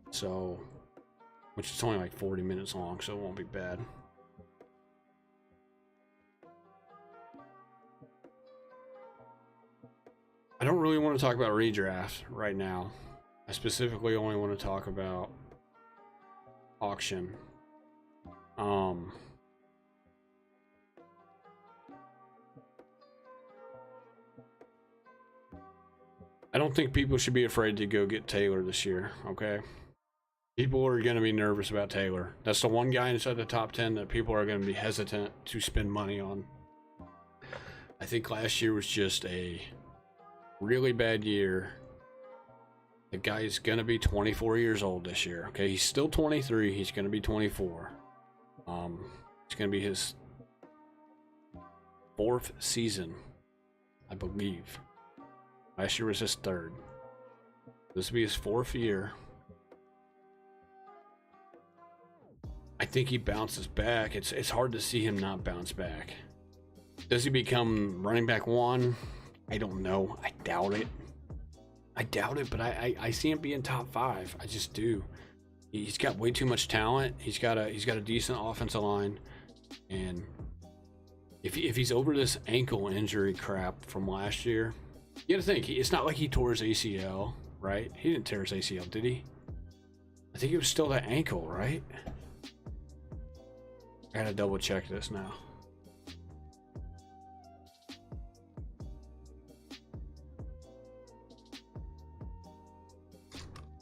So, which is only like 40 minutes long, so it won't be bad. I don't really want to talk about redraft right now. I specifically only want to talk about auction. I don't think people should be afraid to go get Taylor this year, okay? People are going to be nervous about Taylor. That's the one guy inside the top 10 that people are going to be hesitant to spend money on. I think last year was just a really bad year. The guy is going to be 24 years old this year, okay? He's still 23. He's going to be 24. It's going to be his 4th season, I believe. Last year was his 3rd. This will be his 4th year. I think he bounces back. It's hard to see him not bounce back. Does he become running back 1? I don't know. I doubt it. But I see him being top 5. I just do. He's got way too much talent. He's got a decent offensive line, and if he's over this ankle injury crap from last year, you got to think it's not like he tore his ACL, right? He didn't tear his ACL, did he? I think it was still that ankle, right? I gotta double check this now.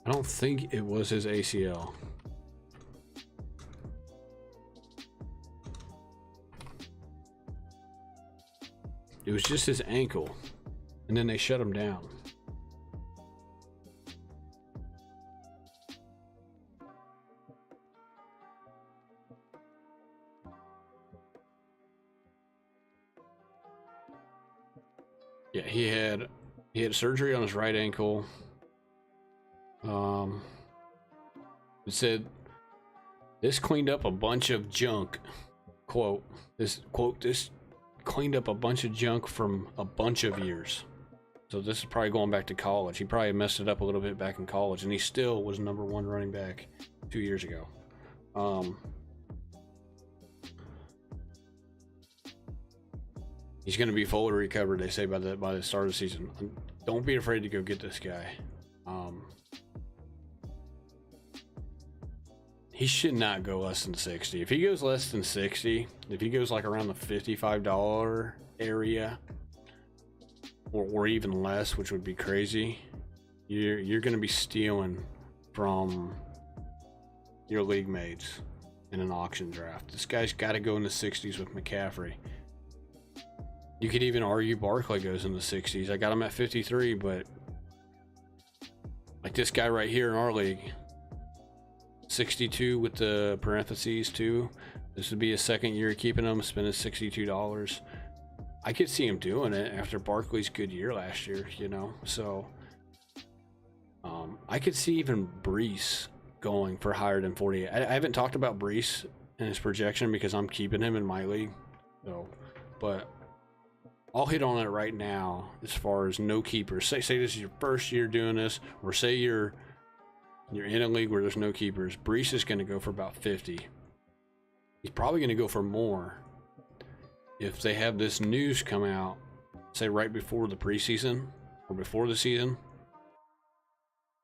I don't think it was his ACL. It was just his ankle, and then they shut him down. Yeah, he had surgery on his right ankle. It said this cleaned up a bunch of junk. This cleaned up a bunch of junk from a bunch of years. So this is probably going back to college. He probably messed it up a little bit back in college, and he still was #1 running back 2 years ago. He's going to be fully recovered, they say, by the start of the season. Don't be afraid to go get this guy. He should not go less than 60. If he goes less than 60, if he goes like around the $55 area, or even less, which would be crazy, you're going to be stealing from your league mates in an auction draft. This guy's got to go in the 60s with McCaffrey. You could even argue Barkley goes in the 60s. I got him at 53, but like this guy right here in our league, 62 with the parentheses too. This would be his 2nd year keeping him, spending $62. I could see him doing it after Barkley's good year last year, you know. So I could see even Brees going for higher than 48. I haven't talked about Brees and his projection because I'm keeping him in my league. So, but I'll hit on it right now as far as no keepers. Say this is your first year doing this, or say you're in a league where there's no keepers. Brees is going to go for about 50. He's probably going to go for more if they have this news come out, say right before the preseason or before the season.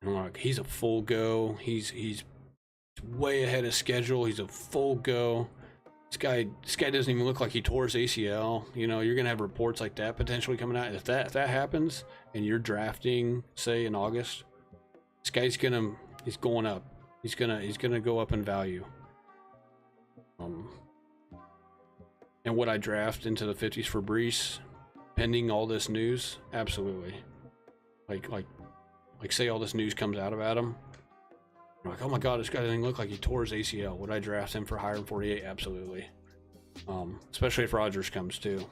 And like, he's a full go. He's way ahead of schedule. He's a full go. This guy doesn't even look like he tore his ACL. You know, you're gonna have reports like that potentially coming out. If that happens, and you're drafting, say in August, this guy's he's going up. He's gonna go up in value. And would I draft into the 50s for Brees, pending all this news? Absolutely. Like say all this news comes out about him. You're like, oh my God, this guy doesn't look like he tore his ACL. Would I draft him for higher than 48? Absolutely. Especially if Rodgers comes too.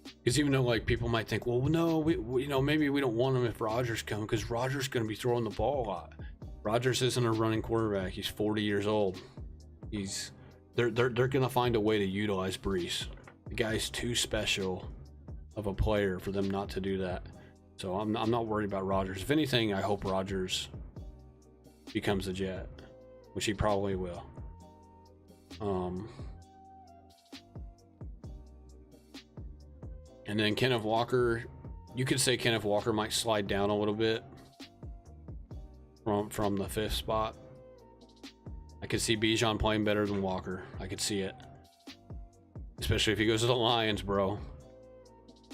Because even though like people might think, well, no, we you know, maybe we don't want him if Rodgers comes, because Rodgers is going to be throwing the ball a lot. Rodgers isn't a running quarterback. He's 40 years old. They're going to find a way to utilize Brees. The guy's too special of a player for them not to do that. So I'm not worried about Rodgers. If anything, I hope Rodgers becomes a Jet, which he probably will. And then Kenneth Walker, you could say Kenneth Walker might slide down a little bit from the 5th spot. I could see Bijan playing better than Walker. I could see it. Especially if he goes to the Lions, bro.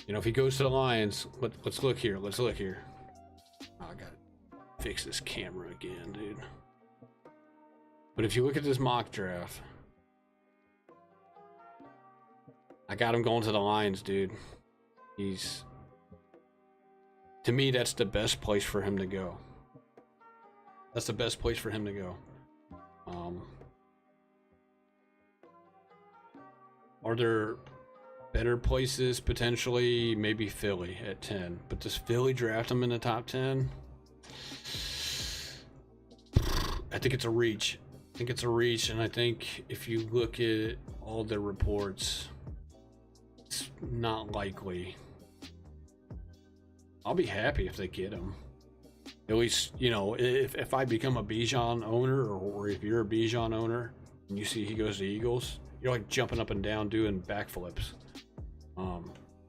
You know, if he goes to the Lions, let's look here. Let's look here. Oh, I gotta fix this camera again, dude. But if you look at this mock draft, I got him going to the Lions, dude. He's, to me, that's the best place for him to go. That's the best place for him to go. Are there better places? Potentially, maybe Philly at 10. But does Philly draft him in the top 10? I think it's a reach. I think it's a reach, and I think if you look at all the reports, it's not likely. I'll be happy if they get him. At least, you know, if I become a Bijan owner, or if you're a Bijan owner and you see he goes to Eagles, you're like jumping up and down doing backflips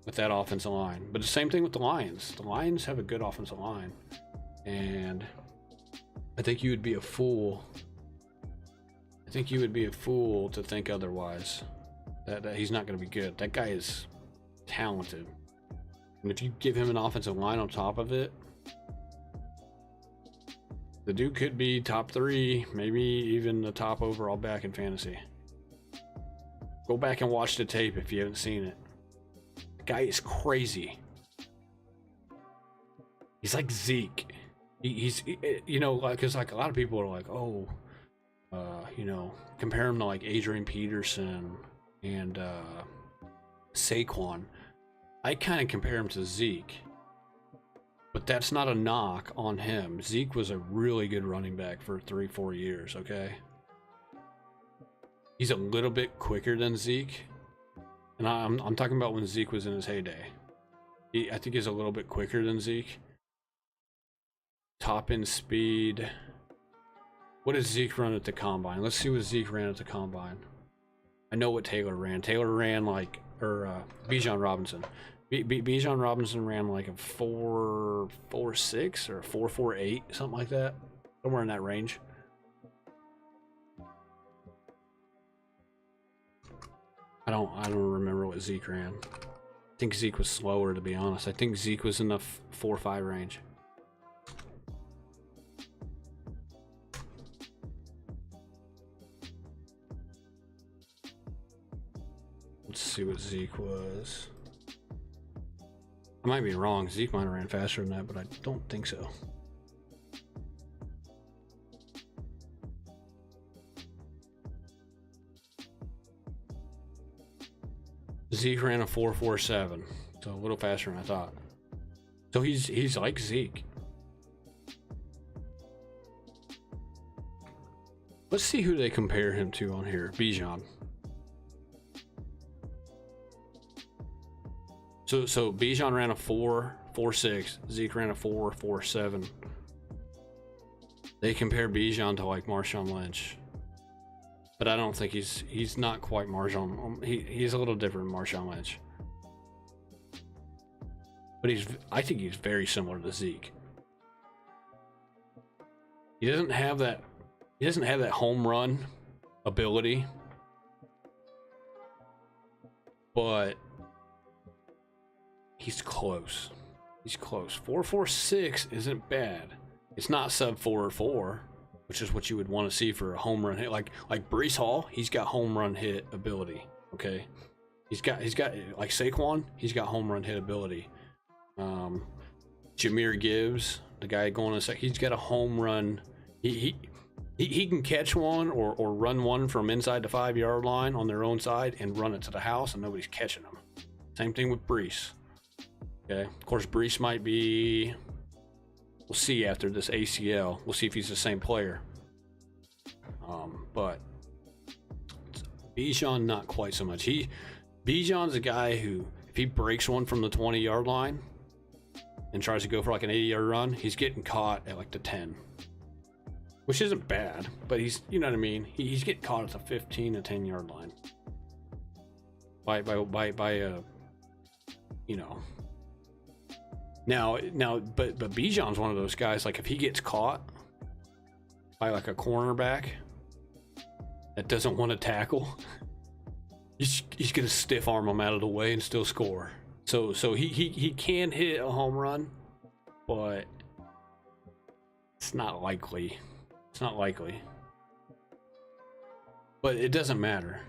with that offensive line. But the same thing with the Lions. The Lions have a good offensive line, and I think you would be a fool. I think you would be a fool to think otherwise. That he's not going to be good. That guy is talented, and if you give him an offensive line on top of it, the dude could be top 3, maybe even the top overall back in fantasy. Go back and watch the tape if you haven't seen it. The guy is crazy. He's like Zeke. He's you know, because like a lot of people are like, oh, you know, compare him to like Adrian Peterson and Saquon. I kind of compare him to Zeke, but that's not a knock on him. Zeke was a really good running back for 3-4 years. Okay. He's a little bit quicker than Zeke, and I'm talking about when Zeke was in his heyday. I think he's a little bit quicker than Zeke. Top end speed. What does Zeke run at the combine? Let's see what Zeke ran at the combine. I know what Taylor ran. Taylor ran like, or Bijan Robinson. Bijan Robinson ran like a 4.46 or a 4.48, something like that, somewhere in that range. I don't remember what Zeke ran. I think Zeke was slower, to be honest. I think Zeke was in the 4.5 range. Let's see what Zeke was. I might be wrong. Zeke might have ran faster than that, but I don't think so. Zeke ran a 4.47, so a little faster than I thought. So he's like Zeke. Let's see who they compare him to on here. Bijan. So Bijan ran a 4.46. Zeke ran a 4.47. They compare Bijan to like Marshawn Lynch, but I don't think he's not quite Marshawn. He's a little different than Marshawn Lynch, but I think he's very similar to Zeke. He doesn't have that home run ability, but he's close. He's close. 4.46 isn't bad. It's not sub 4.4, which is what you would want to see for a home run hit. Like Breece Hall, he's got home run hit ability. Okay, he's got like Saquon, he's got home run hit ability. Jahmyr Gibbs, the guy going to he's got a home run. He can catch one or run one from inside the 5-yard line on their own side and run it to the house, and nobody's catching them. Same thing with Breece. Okay, of course, Breece might be. We'll see after this ACL. We'll see if he's the same player. But Bijan, not quite so much. Bijan's a guy who, if he breaks one from the 20-yard line and tries to go for like an 80-yard run, he's getting caught at like the 10, which isn't bad. But he's, you know what I mean. He's getting caught at the 15 to 10-yard line by you know. Now, but Bijan's one of those guys, like if he gets caught by like a cornerback that doesn't want to tackle, he's gonna stiff arm him out of the way and still score. So he can hit a home run, but it's not likely. It's not likely. But it doesn't matter.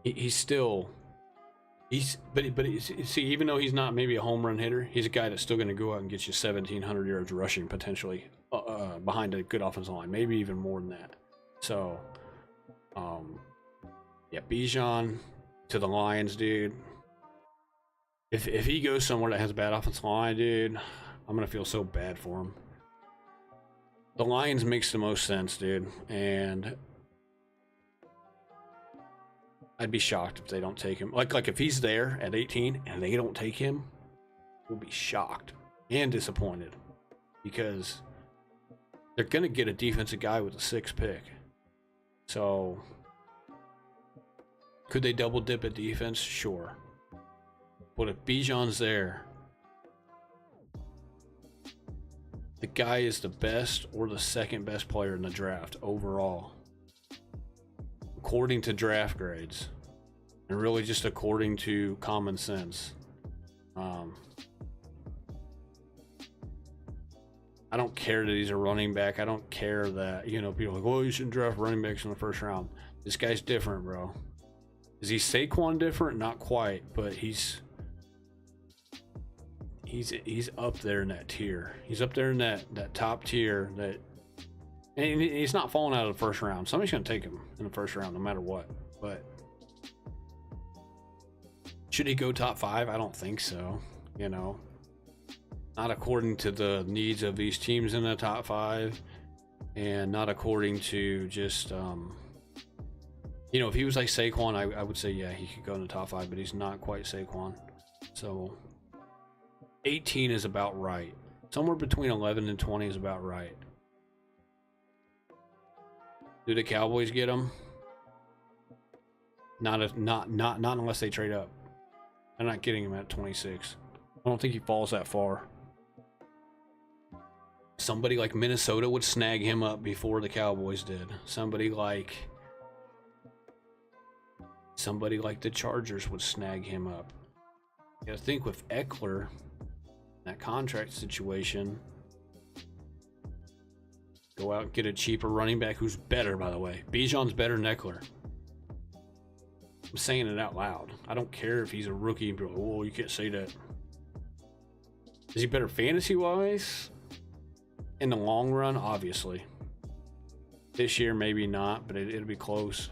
He's still see, even though he's not maybe a home run hitter, he's a guy that's still going to go out and get you 1,700 yards rushing potentially behind a good offensive line, maybe even more than that. So, yeah, Bijan to the Lions, dude. If he goes somewhere that has a bad offensive line, dude, I'm gonna feel so bad for him. The Lions makes the most sense, dude, and I'd be shocked if they don't take him. Like if he's there at 18 and they don't take him, we'll be shocked and disappointed because they're gonna get a defensive guy with a 6th pick. So could they double dip at defense? Sure. But if Bijan's there, the guy is the best or the 2nd best player in the draft overall, according to draft grades, and really just according to common sense. I don't care that he's a running back. I don't care that, people are like, oh, you shouldn't draft running backs in the 1st round. This guy's different, bro. Is he Saquon different? Not quite, but he's up there in that tier. He's up there in that top tier, and he's not falling out of the 1st round. Somebody's going to take him in the 1st round no matter what. But should he go top 5? I don't think so. Not according to the needs of these teams in the top 5, and not according to just if he was like Saquon, I would say yeah, he could go in the top 5, but he's not quite Saquon. So 18 is about right. Somewhere between 11 and 20 is about right. Do the Cowboys get him? Not unless they trade up. They're not getting him at 26. I don't think he falls that far. Somebody like Minnesota would snag him up before the Cowboys did. Somebody like the Chargers would snag him up. You gotta think with Eckler, that contract situation, go out and get a cheaper running back who's better, by the way. Bijan's better than Eckler. I'm saying it out loud. I don't care if he's a rookie and be like, oh, you can't say that. Is he better fantasy-wise? In the long run, obviously. This year, maybe not, but it'll be close.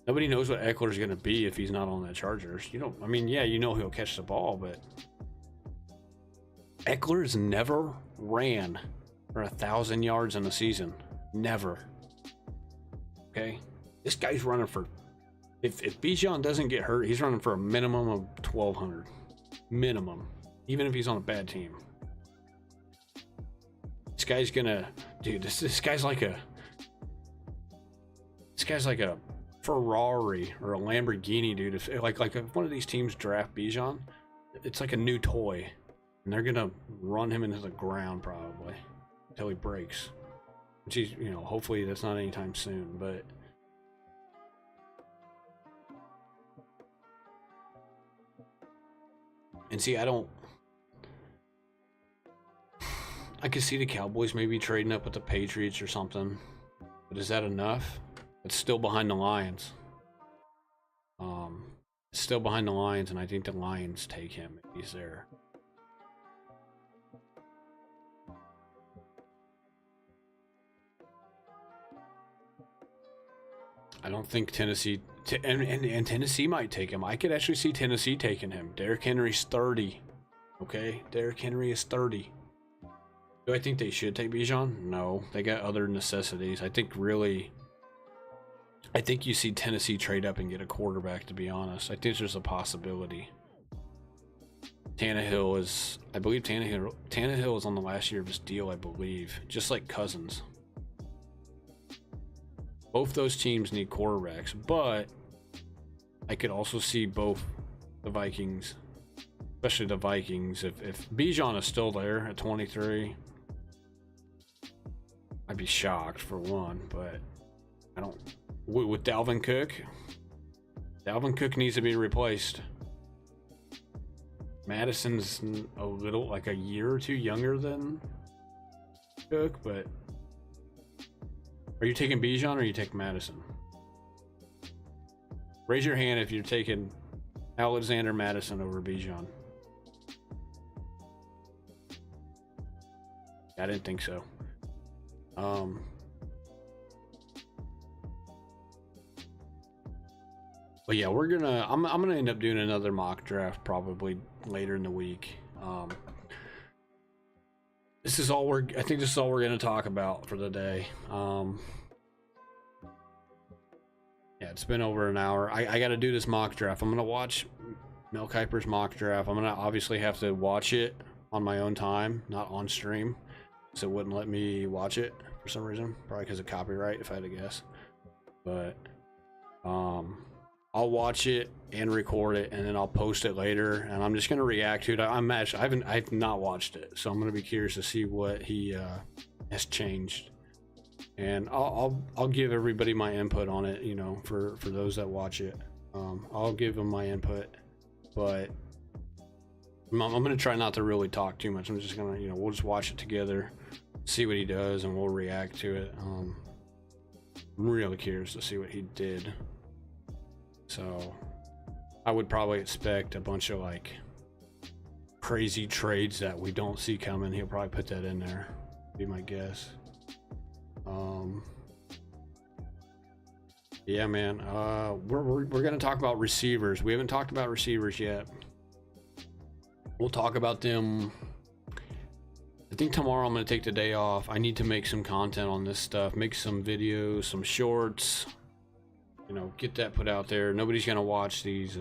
Nobody knows what Eckler's going to be if he's not on that Chargers. He'll catch the ball, but Eckler's never ran for 1,000 yards in a season. Never. Okay? This guy's running for... If Bijan doesn't get hurt, he's running for a minimum of 1,200. Minimum. Even if he's on a bad team. This guy's gonna... Dude, this guy's like a... This guy's like a Ferrari or a Lamborghini, dude. If one of these teams draft Bijan, it's like a new toy. And they're gonna run him into the ground probably until he breaks. Which he's, hopefully that's not anytime soon, but... And see, I could see the Cowboys maybe trading up with the Patriots or something. But is that enough? It's still behind the Lions. It's still behind the Lions, and I think the Lions take him if he's there. I don't think Tennessee... And Tennessee might take him. I could actually see Tennessee taking him. Derrick Henry's 30. Okay? Derrick Henry is 30. Do I think they should take Bijan? No. They got other necessities. I think you see Tennessee trade up and get a quarterback, to be honest. I think there's a possibility. Tannehill is on the last year of his deal, I believe. Just like Cousins. Both those teams need quarterbacks, but I could also see both the Vikings, especially the Vikings. If Bijan is still there at 23, I'd be shocked for one, but I don't. With Dalvin Cook needs to be replaced. Madison's a little, like a year or two younger than Cook, but are you taking Bijan or are you taking Madison? Raise your hand if you're taking Alexander Madison over Bijan. I didn't think so. But yeah, I'm gonna end up doing another mock draft probably later in the week. This is all I think this is all we're gonna talk about for the day. Yeah, it's been over an hour. I gotta do this mock draft. I'm gonna watch Mel Kiper's mock draft. I'm gonna obviously have to watch it on my own time, not on stream, so it wouldn't let me watch it for some reason, probably because of copyright, if I had to guess. But I'll watch it and record it, and then I'll post it later, and I'm just gonna react to it. I've not watched it, so I'm gonna be curious to see what he has changed, and I'll give everybody my input on it. You know, for those that watch it, I'll give them my input, but I'm gonna try not to really talk too much. I'm just gonna, you know, we'll just watch it together, see what he does, and we'll react to it. I'm really curious to see what he did. So I would probably expect a bunch of like crazy trades that we don't see coming. He'll probably put that in there, be my guess. Yeah, man. We're gonna talk about receivers. We haven't talked about receivers yet. We'll talk about them. I think tomorrow I'm gonna take the day off. I need to make some content on this stuff, make some videos, some shorts, you know, get that put out there. Nobody's gonna watch these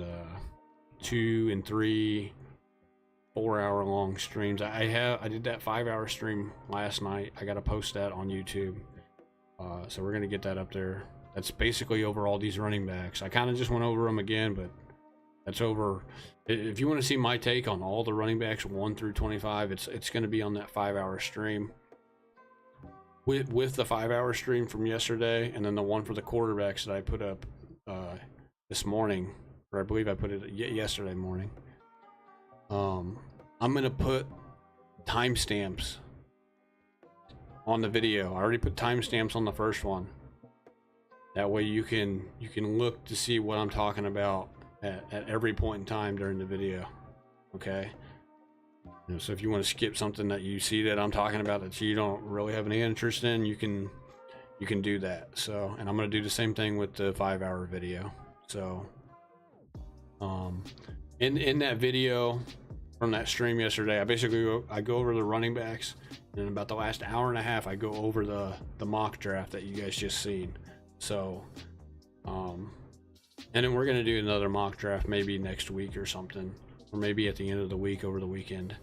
2 and 3 4-hour long streams. I did that 5-hour stream last night. I gotta post that on YouTube, so we're gonna get that up there. That's basically over all these running backs. I kind of just went over them again, but that's over. If you want to see my take on all the running backs 1 through 25, it's going to be on that 5-hour stream with the 5-hour stream from yesterday, and then the one for the quarterbacks that I put up this morning, or I believe I put it yesterday morning. I'm going to put timestamps on the video. I already put timestamps on the first one. That way you can look to see what I'm talking about at every point in time during the video. Okay, you know, so if you want to skip something that you see that I'm talking about that you don't really have any interest in, you can do that. So, and I'm going to do the same thing with the 5-hour video. So in that video from that stream yesterday, I go over the running backs, and in about the last hour and a half I go over the mock draft that you guys just seen. So and then we're going to do another mock draft maybe next week or something, or maybe at the end of the week over the weekend.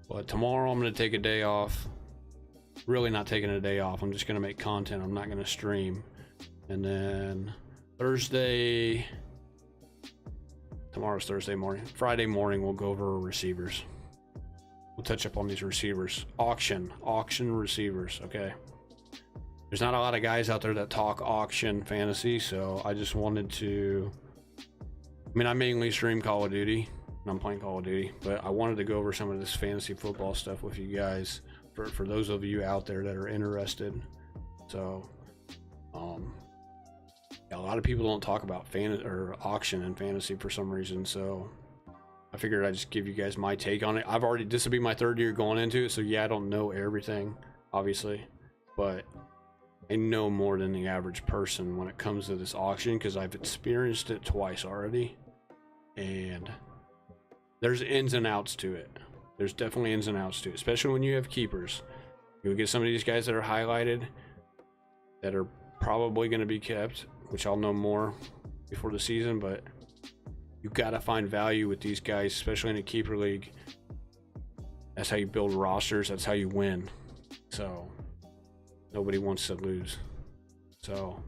But tomorrow I'm going to take a day off. Really not taking a day off. I'm just going to make content. I'm not going to stream. And then tomorrow's Thursday morning. Friday morning we'll go over receivers. We'll touch up on these receivers. Auction receivers, okay? There's not a lot of guys out there that talk auction fantasy, so I just wanted to, I mean, I mainly stream Call of Duty, and I'm playing Call of Duty, but I wanted to go over some of this fantasy football stuff with you guys, for those of you out there that are interested. So, yeah, a lot of people don't talk about auction and fantasy for some reason, so I figured I'd just give you guys my take on it. This will be my 3rd year going into it, so yeah, I don't know everything, obviously, but I know more than the average person when it comes to this auction, because I've experienced it twice already, and there's ins and outs to it. There's definitely ins and outs to it, especially when you have keepers. You'll get some of these guys that are highlighted that are probably going to be kept, which I'll know more before the season, but you got to find value with these guys, especially in a keeper league. That's how you build rosters. That's how you win. So nobody wants to lose. So,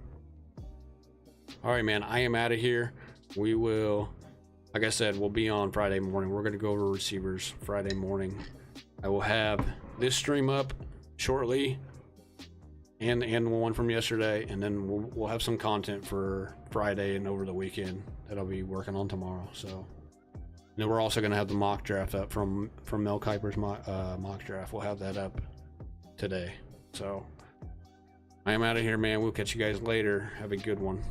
all right, man, I am out of here. We will, like I said, we'll be on Friday morning. We're going to go over receivers Friday morning. I will have this stream up shortly, and the one from yesterday, and then we'll have some content for Friday and over the weekend that I'll be working on tomorrow. So, and then we're also going to have the mock draft up from Mel Kiper's mock draft. We'll have that up today. So I am out of here, man. We'll catch you guys later. Have a good one.